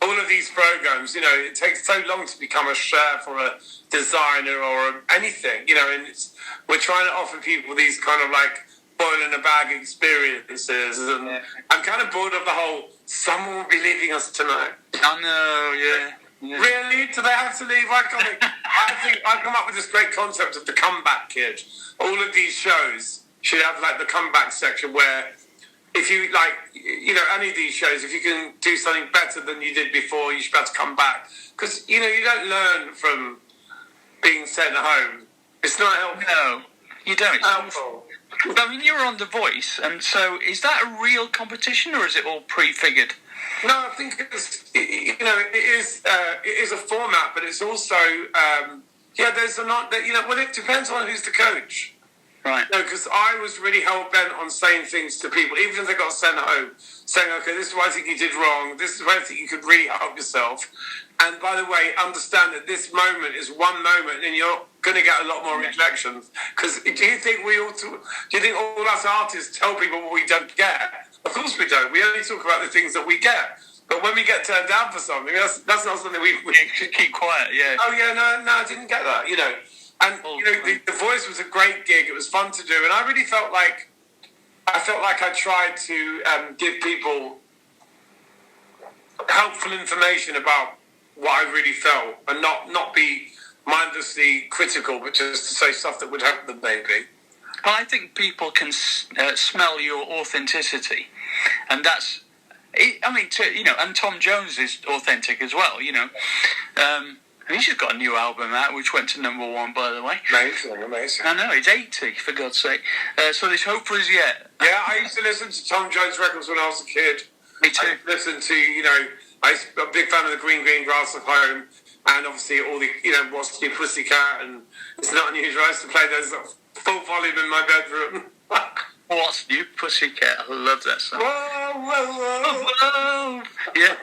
all of these programs, you know, it takes so long to become a chef or a designer or anything, you know, and we're trying to offer people these kind of like boil in a bag experiences. And I'm kind of bored of the whole, someone will be leaving us tonight. I know, yeah. Really? Do they have to leave? Why can't they? I think I come up with this great concept of the comeback kid. All of these shows should have like the comeback section where if you like, you know, any of these shows, if you can do something better than you did before, you should be able to come back. Because, you know, you don't learn from being sent home. It's not helpful. No, you don't. It's helpful. I mean, you're on The Voice, and so is that a real competition or is it all prefigured? No, I think it's, you know, it is a format, but it's also, there's a lot that, you know, well, it depends on who's the coach. Right. No, because I was really hell-bent on saying things to people, even if they got sent home, saying, okay, this is what I think you did wrong, this is where I think you could really help yourself. And by the way, understand that this moment is one moment and you're going to get a lot more rejections. Because do you think all us artists tell people what we don't get? Of course we don't. We only talk about the things that we get. But when we get turned down for something, that's not something we should keep quiet, yeah. Oh, yeah, no, I didn't get that, you know. And, you know, the Voice was a great gig. It was fun to do. And I really felt like I tried to give people helpful information about what I really felt and not be mindlessly critical, but just to say stuff that would help them, maybe. Well, I think people can smell your authenticity. And that's... I mean, you know, and Tom Jones is authentic as well, you know. He's just got a new album out, which went to #1, by the way. Amazing. I know, he's 80, for God's sake. So there's hope for us yet. Yeah, I used to listen to Tom Jones records when I was a kid. Me too. I listened to, you know, I'm a big fan of the Green Grass of Home, and obviously all the, you know, What's New Pussycat, and It's Not Unusual. I used to play those at full volume in my bedroom. What's New Pussycat? I love that song. Whoa. Yeah.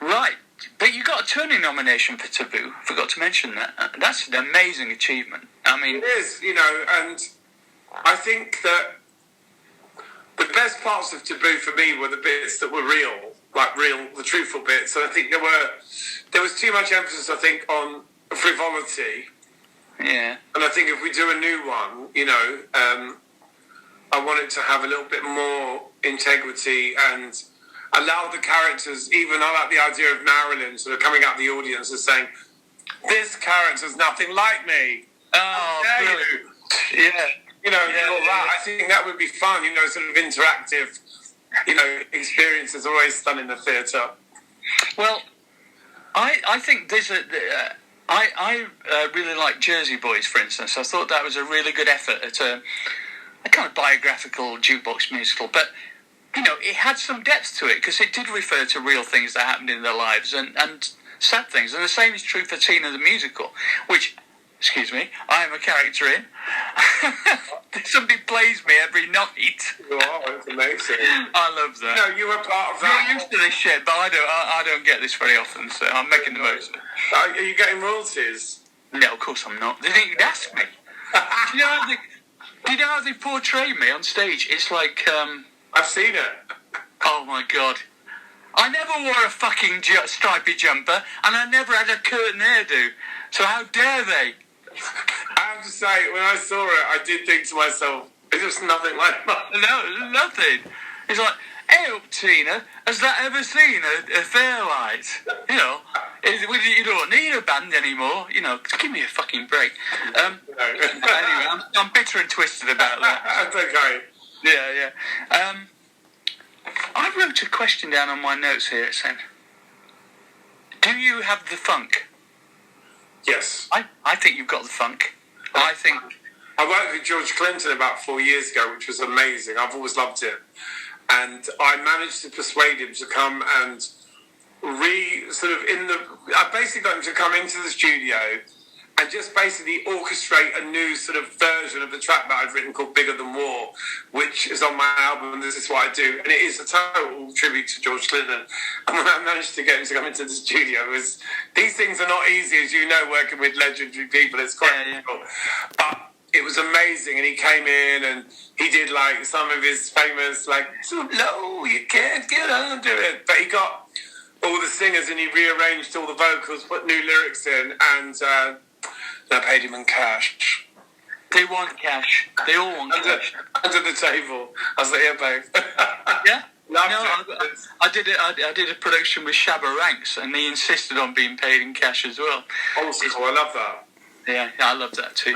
Right. But you got a Tony nomination for Taboo. Forgot to mention that. That's an amazing achievement. I mean, it is, you know, and I think that the best parts of Taboo for me were the bits that were real, the truthful bits. And I think there was too much emphasis, I think, on frivolity. Yeah. And I think if we do a new one, you know, I want it to have a little bit more integrity and allow the characters, even I like the idea of Marilyn sort of coming out the audience and saying, this character's nothing like me. Oh, brilliant. Yeah. You know, that. I think that would be fun, you know, sort of interactive, you know, experiences are always done in the theatre. Well, I think there's I really like Jersey Boys, for instance. I thought that was a really good effort at a kind of biographical jukebox musical, but you know, it had some depth to it because it did refer to real things that happened in their lives and sad things. And the same is true for Tina the musical, which, excuse me, I am a character in. Somebody plays me every night. Wow, that's amazing. I love that. No, you were part of that. You're used to this shit, but I don't get this very often, so I'm making the most of it. Are you getting royalties? No, of course I'm not. They didn't even ask me. Do you know how they portray me on stage? It's like... I've seen it. Oh my God. I never wore a fucking stripy jumper and I never had a curtain hairdo. So how dare they I have to say, when I saw it, I did think to myself, it's just nothing like that. No, nothing. It's like, hey up, Tina, has that ever seen a Fairlight? You know, you don't need a band anymore. You know, give me a fucking break. Anyway, I'm bitter and twisted about that. That's okay. Yeah. I wrote a question down on my notes here. It said, do you have the funk? Yes. I think you've got the funk. I worked with George Clinton about 4 years ago, which was amazing. I've always loved it. And I managed to persuade him to come and I basically got him to come into the studio and just basically orchestrate a new sort of version of the track that I'd written called Bigger Than War, which is on my album, and This Is What I Do. And it is a total tribute to George Clinton. And when I managed to get him to come into the studio, these things are not easy, as you know, working with legendary people. It's quite difficult. But it was amazing, and he came in and he did like some of his famous like "So low you can't get under it," but he got all the singers and he rearranged all the vocals, put new lyrics in, and I paid him in cash. They want cash. They all want cash. Under the table. I was like, "Yeah, babe." Yeah. I did a production with Shabba Ranks, and he insisted on being paid in cash as well. Oh, cool. I love that. Yeah, I love that too.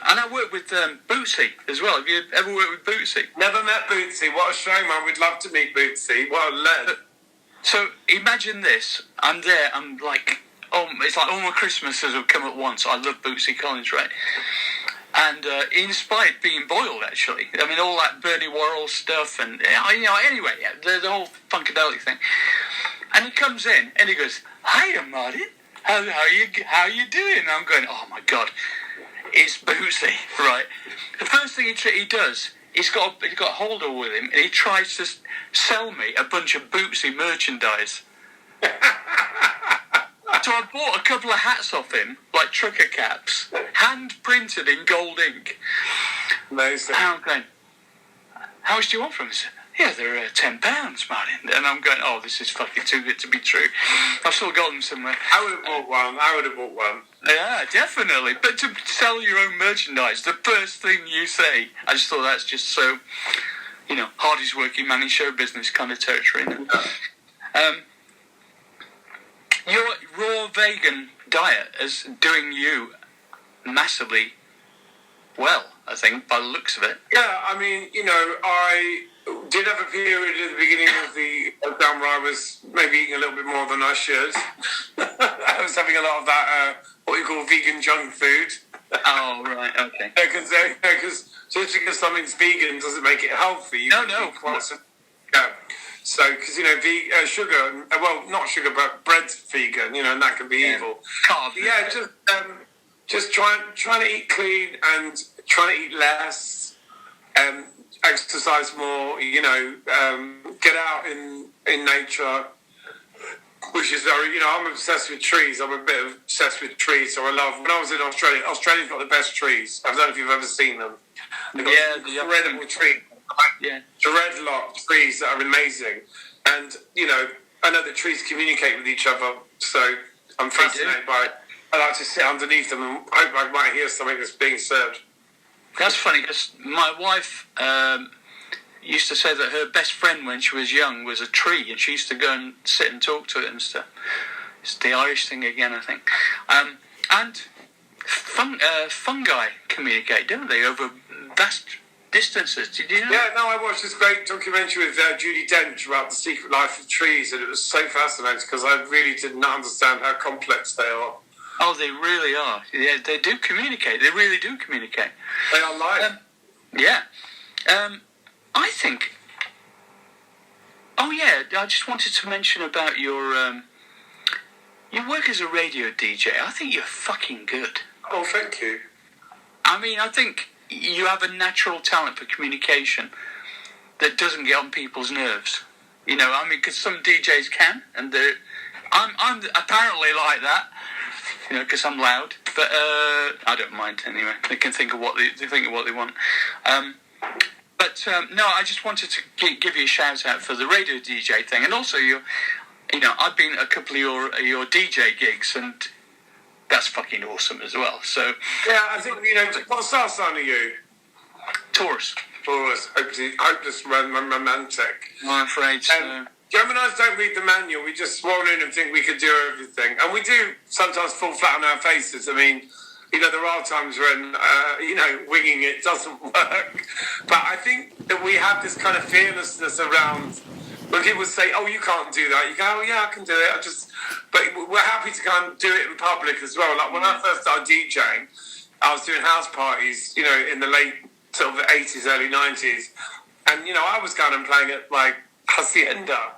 And I worked with Bootsy as well. Have you ever worked with Bootsy? Never met Bootsy. What a shame, man. We'd love to meet Bootsy. What a lead. So imagine this. I'm there. I'm like, it's like all my Christmases have come at once. I love Bootsy Collins, right? And he inspired Being Boiled, actually. I mean, all that Bernie Worrell stuff, and anyway, the whole funkadelic thing. And he comes in and he goes, "Hiya, Martyn. How you doing?" And I'm going, "Oh my God, it's Bootsy, right?" The first thing he does, he's got a holder with him, and he tries to sell me a bunch of Bootsy merchandise. So I bought a couple of hats off him, like trucker caps, hand printed in gold ink. Amazing. And I'm going, "How much do you want from us?" "Yeah, they're £10, Martyn." And I'm going, "Oh, this is fucking too good to be true." I've still got them somewhere. I would have bought one. Yeah, definitely. But to sell your own merchandise, the first thing you say, I just thought that's just so, hardest working man in show business kind of territory. Your raw vegan diet is doing you massively well, I think, by the looks of it. Yeah, I mean, I did have a period at the beginning of the lockdown where I was maybe eating a little bit more than I should. I was having a lot of that, what you call vegan junk food. Oh, right, okay. Because just because something's vegan doesn't make it healthy. No. Yeah. So, because, sugar, not sugar, but bread's vegan, and that can be evil. Carbs. Yeah, just trying to eat clean and trying to eat less, exercise more, get out in nature, which is very, I'm obsessed with trees. I'm a bit obsessed with trees, so when I was in Australia's got the best trees. I don't know if you've ever seen them. They've got incredible trees. Yeah. Dreadlock trees that are amazing. And, I know that trees communicate with each other, so I'm fascinated by it. I like to sit underneath them and hope I might hear something that's being served. That's funny, because my wife used to say that her best friend when she was young was a tree, and she used to go and sit and talk to it and stuff. It's the Irish thing again, I think. And fungi communicate, don't they, over vast distances? Did you know? Yeah, no, I watched this great documentary with Judi Dench about the secret life of trees, and it was so fascinating because I really did not understand how complex they are. Oh, they really are. Yeah, they do communicate. They really do communicate. They are live. Yeah. I think... Oh, yeah, I just wanted to mention about your work as a radio DJ. I think you're fucking good. Oh, thank you. I mean, I think you have a natural talent for communication that doesn't get on people's nerves. Because some DJs can, and I'm apparently like that, because I'm loud. But I don't mind anyway. They can think of what they want. No, I just wanted to give you a shout out for the radio DJ thing, and also I've been at a couple of your DJ gigs, and that's fucking awesome as well. So yeah, I think, what star sign are you? Taurus. Taurus, hopeless romantic. I'm afraid so. Geminis don't read the manual. We just swan in and think we could do everything. And we do sometimes fall flat on our faces. I mean, there are times when, winging it doesn't work. But I think that we have this kind of fearlessness around when people say, oh, you can't do that. You go, oh, yeah, I can do it. But we're happy to kind of do it in public as well. Like when I first started DJing, I was doing house parties, in the late sort of 80s, early 90s. And, I was going and playing at, like, Hacienda.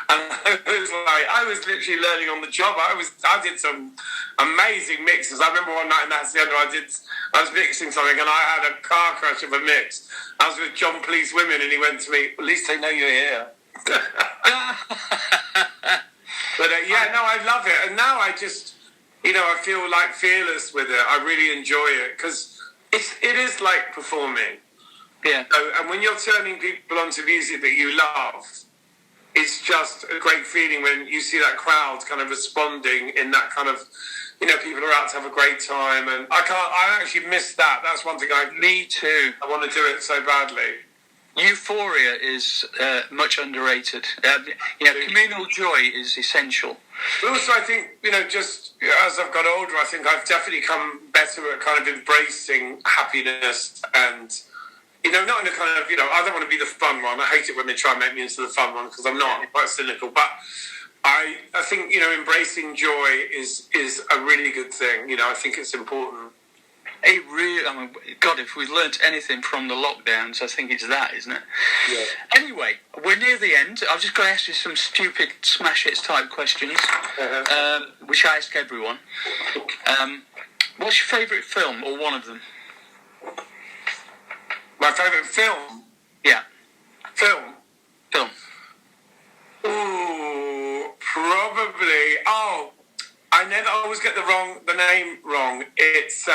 And I was literally learning on the job. I did some amazing mixes. I remember one night in the Hacienda, I was mixing something and I had a car crash of a mix. I was with John Please Women and he went to me, at least they know you're here. But I love it. And now I just, I feel like fearless with it. I really enjoy it because it is like performing. Yeah. So, and when you're turning people onto music that you love, it's just a great feeling when you see that crowd kind of responding in that kind of, people are out to have a great time. And I actually miss that. That's one thing Me too. I want to do it so badly. Euphoria is much underrated. Communal joy is essential. But also, I think, just as I've got older, I think I've definitely come better at kind of embracing happiness and, not in a kind of, I don't want to be the fun one. I hate it when they try and make me into the fun one because I'm not. I'm quite cynical. But I think, embracing joy is a really good thing. I think it's important. It really, God, if we've learnt anything from the lockdowns, I think it's that, isn't it? Yeah. Anyway, we're near the end. I've just got to ask you some stupid smash hits type questions, which I ask everyone. What's your favourite film, or one of them? My favourite film? Yeah. Film? Ooh, probably. Oh, I always get the name wrong. It's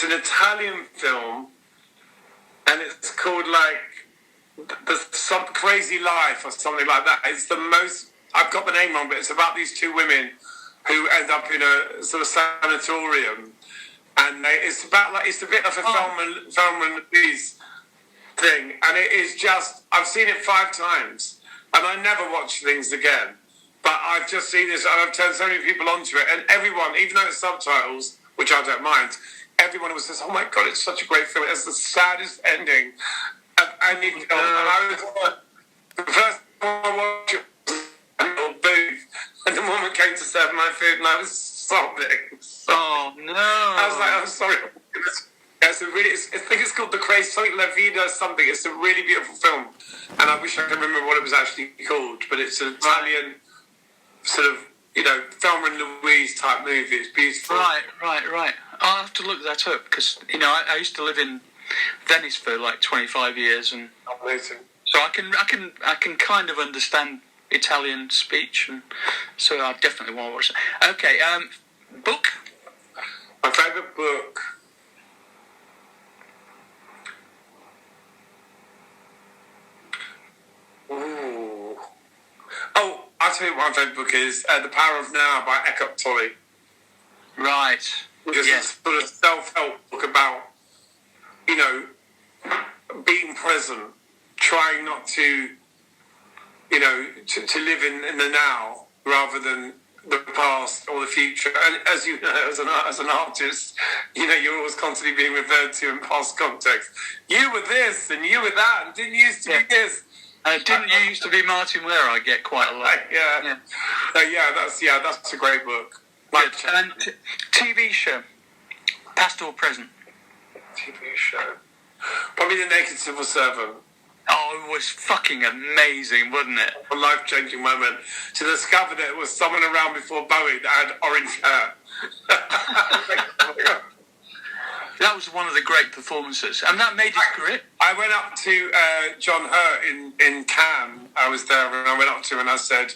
an Italian film, and it's called Some Crazy Life or something like that. It's the most. I've got the name wrong, but it's about these two women who end up in a sort of sanatorium, and it's about it's a bit of a Thelma and Louise thing, and it is just. I've seen it 5 times, and I never watch things again. But I've just seen this, and I've turned so many people onto it, and everyone, even though it's subtitles, which I don't mind, everyone always says, "Oh my God, it's such a great film! It's the saddest ending of any film." And I was the first time I watched it was in a little booth, and the woman came to serve my food, and I was sobbing. Oh no! I was like, "I'm sorry." I think it's called The Crazy something La Vida something. It's a really beautiful film, and I wish I could remember what it was actually called, but it's an Italian sort of, Thelma and Louise type movie. It's beautiful. Right. I'll have to look that up because, I used to live in Venice for like 25 years, and amazing. So I can kind of understand Italian speech, and so I definitely want to watch it. Okay, book. My favourite book. Ooh. Oh, I'll tell you what my favourite book is. The Power of Now by Eckhart Tolle. Right. Because it's sort of self-help book about, being present, trying not to, to live in the now rather than the past or the future. And as you know, as an artist, you're always constantly being referred to in past context. You were this and you were that and didn't you used to be this. Didn't you used to be Martyn Ware? I get quite a lot. That's a great book. And TV show, past or present? TV show, probably The Naked Civil Servant. Oh, it was fucking amazing, wasn't it? A life-changing moment to discover that it was someone around before Bowie that had orange hair. That was one of the great performances, and that made his career. I went up to John Hurt in Cannes. I was there, and I went up to him and I said,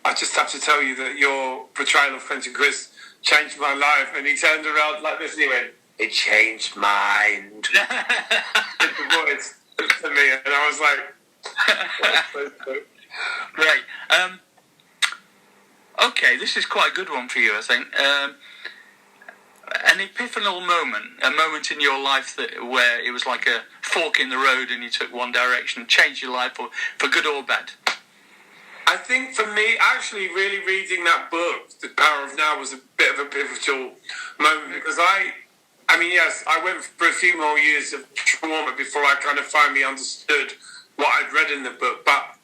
"I just have to tell you that your portrayal of Quentin Crisp changed my life." And he turned around like this and he went, "It changed mine." The voice to me, and I was like, Great. Okay, this is quite a good one for you, I think. An epiphanal moment, a moment in your life where it was like a fork in the road and you took one direction, changed your life for good or bad. I think for me, actually, really reading that book, The Power of Now, was a bit of a pivotal moment because I mean, yes, I went for a few more years of trauma before I kind of finally understood what I'd read in the book, but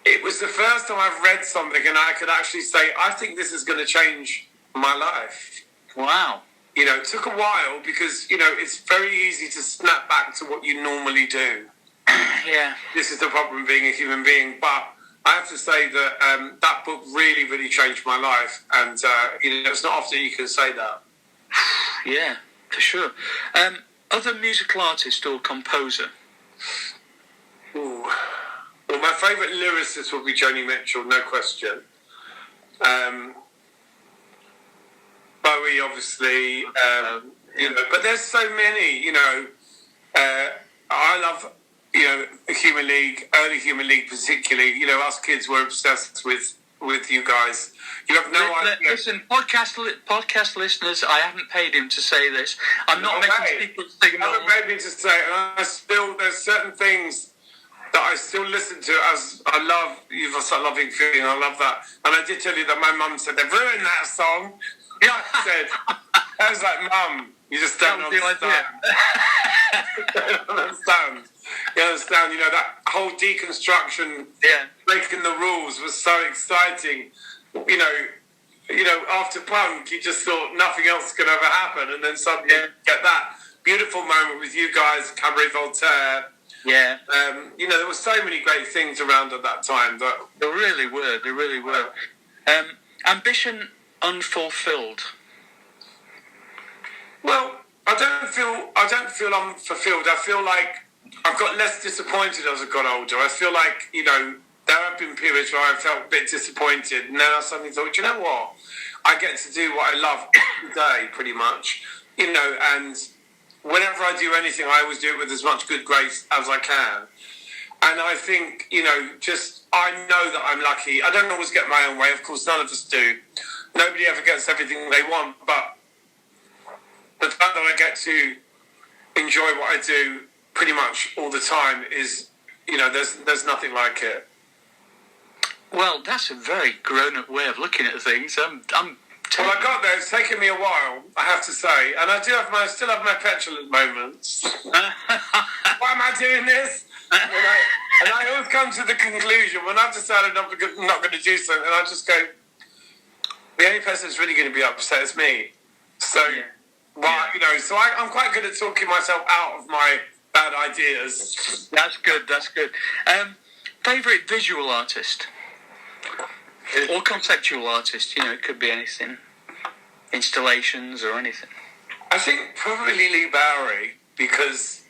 it was the first time I've read something and I could actually say, I think this is going to change my life. Wow. You know, it took a while because, you know, it's very easy to snap back to what you normally do. Yeah. This is the problem being a human being, but I have to say that that book really, really changed my life, and you know, it's not often you can say that. Yeah, for sure. Other musical artist or composer? Ooh. Well, my favourite lyricist would be Joni Mitchell, no question. Bowie, obviously, you know, but there's so many, you know. I love, you know, Human League, early Human League particularly. You know, us kids were obsessed with you guys. You have no idea. Listen, podcast listeners, I haven't paid him to say this. I'm not making people signals. I haven't paid him to say it, and there's certain things that I still listen to as I love. You've got such a loving feeling. I love that. And I did tell you that my mum said they've ruined that song. Yeah, I said. I was like, Mum, you just don't understand. Don't understand. You understand? You know, that whole deconstruction, breaking the rules was so exciting. You know, after punk, you just thought nothing else could ever happen, and then suddenly you get that beautiful moment with you guys, Cabaret Voltaire. Yeah. You know, there were so many great things around at that time. That there really were. Ambition unfulfilled. Well, I don't feel unfulfilled. I feel like I've got less disappointed as I got older. I feel like, you know, there have been periods where I felt a bit disappointed, and then I suddenly thought, you know what? I get to do what I love every day, pretty much. You know, and whenever I do anything, I always do it with as much good grace as I can. And I think, you know, I know that I'm lucky. I don't always get my own way. Of course, none of us do. Nobody ever gets everything they want, but the fact that I get to enjoy what I do pretty much all the time is, you know, there's nothing like it. Well, that's a very grown-up way of looking at things. Well, I got there. It's taken me a while, I have to say, and I still have my petulant moments. Why am I doing this? And I always come to the conclusion when I've decided I'm not going to do something, and I just go, the only person that's really going to be upset is me. So, you know, so I'm quite good at talking myself out of my bad ideas. That's good. Favourite visual artist? Or conceptual artist, you know, it could be anything. Installations or anything. I think probably Lee Bowery, because,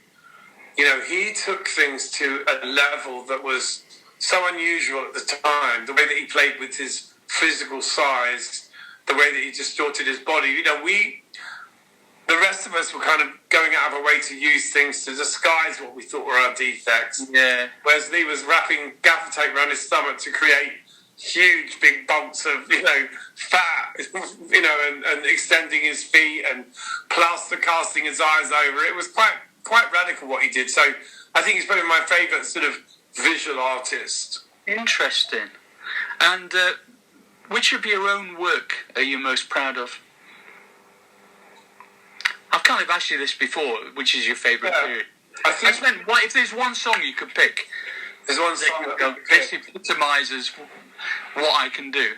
you know, he took things to a level that was so unusual at the time. The way that he played with his physical size, the way that he distorted his body. You know, the rest of us were kind of going out of our way to use things to disguise what we thought were our defects. Yeah. Whereas Lee was wrapping gaffer tape around his stomach to create huge big bumps of, you know, fat, you know, and extending his feet and plaster casting his eyes over. It was quite radical what he did. So I think he's probably my favourite sort of visual artist. Interesting. And which of your own work are you most proud of? I've kind of asked you this before. Which is your favourite period? If there's one song you could pick, there's one song that this epitomises what I can do.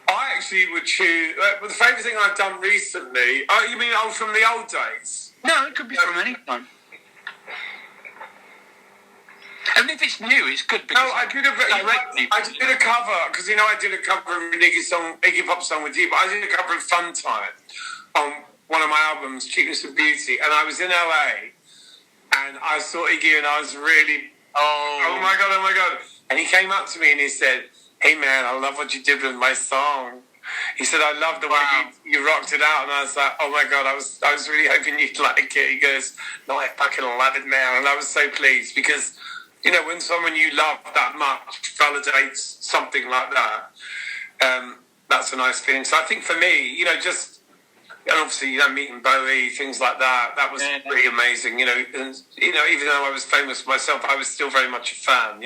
I actually would choose. The favourite thing I've done recently. Oh, you mean from the old days? No, it could be from any time. And if it's new, it's good because I did a cover because, you know, I did a cover of an Iggy Pop song with you, but I did a cover of Fun Time on one of my albums, Cheapness and Beauty, and I was in LA, and I saw Iggy, and I was really, oh my god, and he came up to me and he said, "Hey man, I love what you did with my song." He said, "I love the way you rocked it out," and I was like, "Oh my god, I was really hoping you'd like it." He goes, "No, I fucking love it, man," and I was so pleased because, you know, when someone you love that much validates something like that. That's a nice feeling. So I think for me, just, and obviously, meeting Bowie, things like that, that was pretty amazing, and, even though I was famous myself, I was still very much a fan,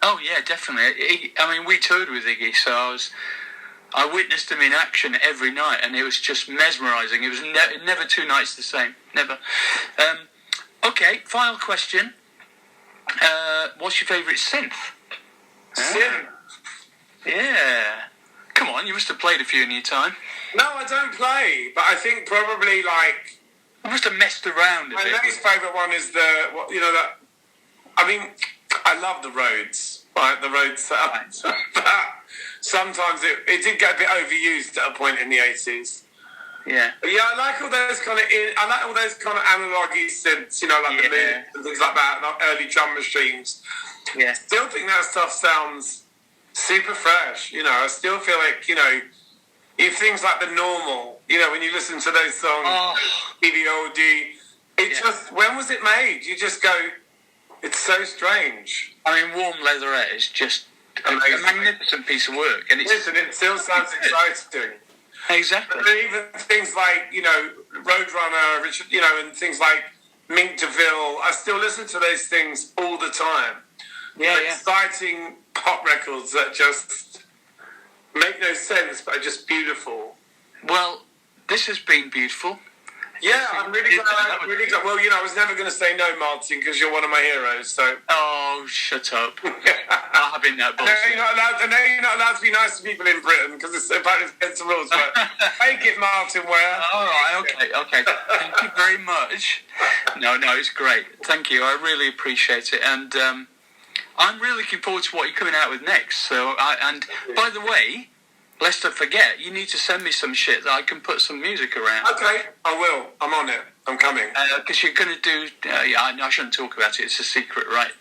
Oh, yeah, definitely. I mean, we toured with Iggy, so I witnessed him in action every night, and it was just mesmerising. It was never 2 nights the same. Never. Okay, final question. What's your favourite synth? Synth? Yeah. Come on, you must have played a few in your time. No, I don't play, but I think probably You must have messed around a bit. My next favourite one is I love the Rhodes, right? The Rhodes sound. Sometimes it did get a bit overused at a point in the 80s. Yeah. But yeah, I like all those kind of analogy synths, like the Moon and things like that, like early drum machines. Yeah. Still think that stuff sounds super fresh. I still feel like, if things like The Normal, when you listen to those songs, EVOD, just, when was it made? You just go, it's so strange. I mean, Warm Leatherette is just a magnificent piece of work. And it still sounds exciting. Exactly. But even things like, Roadrunner, Richard, and things like Mink DeVille, I still listen to those things all the time. Yeah, exciting pop records that just make no sense, but are just beautiful. Well, this has been beautiful. Yeah, I'm really glad. Well, I was never going to say no, Martyn, because you're one of my heroes. So. Oh, shut up! Not having that bullshit. I know you're not allowed to be nice to people in Britain because it's apparently against the rules. But take it, Martyn Ware. All right, okay. Thank you very much. No, it's great. Thank you. I really appreciate it, and I'm really looking forward to what you're coming out with next. So, by the way, lest I forget, you need to send me some shit that I can put some music around. Okay, I will. I'm on it. I'm coming. Because you're going to do... I shouldn't talk about it. It's a secret, right?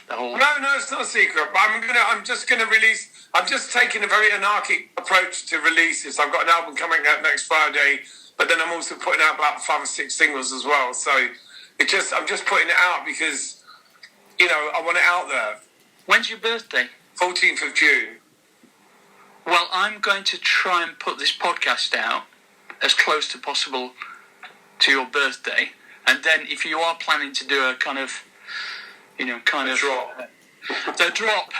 No, it's not a secret. But I'm just going to release... I'm just taking a very anarchic approach to releases. I've got an album coming out next Friday, but then I'm also putting out about 5 or 6 singles as well. So I'm just putting it out because, I want it out there. When's your birthday? 14th of June. Well, I'm going to try and put this podcast out as close to possible to your birthday. And then if you are planning to do a kind of... drop. The drop.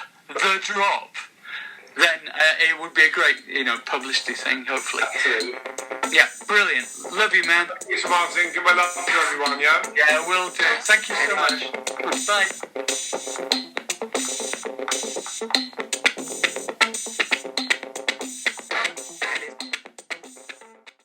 Then it would be a great, publicity thing, hopefully. Absolutely. Yeah, brilliant. Love you, man. Thanks, Martyn. Give my love to everyone, yeah? Yeah, will do. Thank you so much. Bye.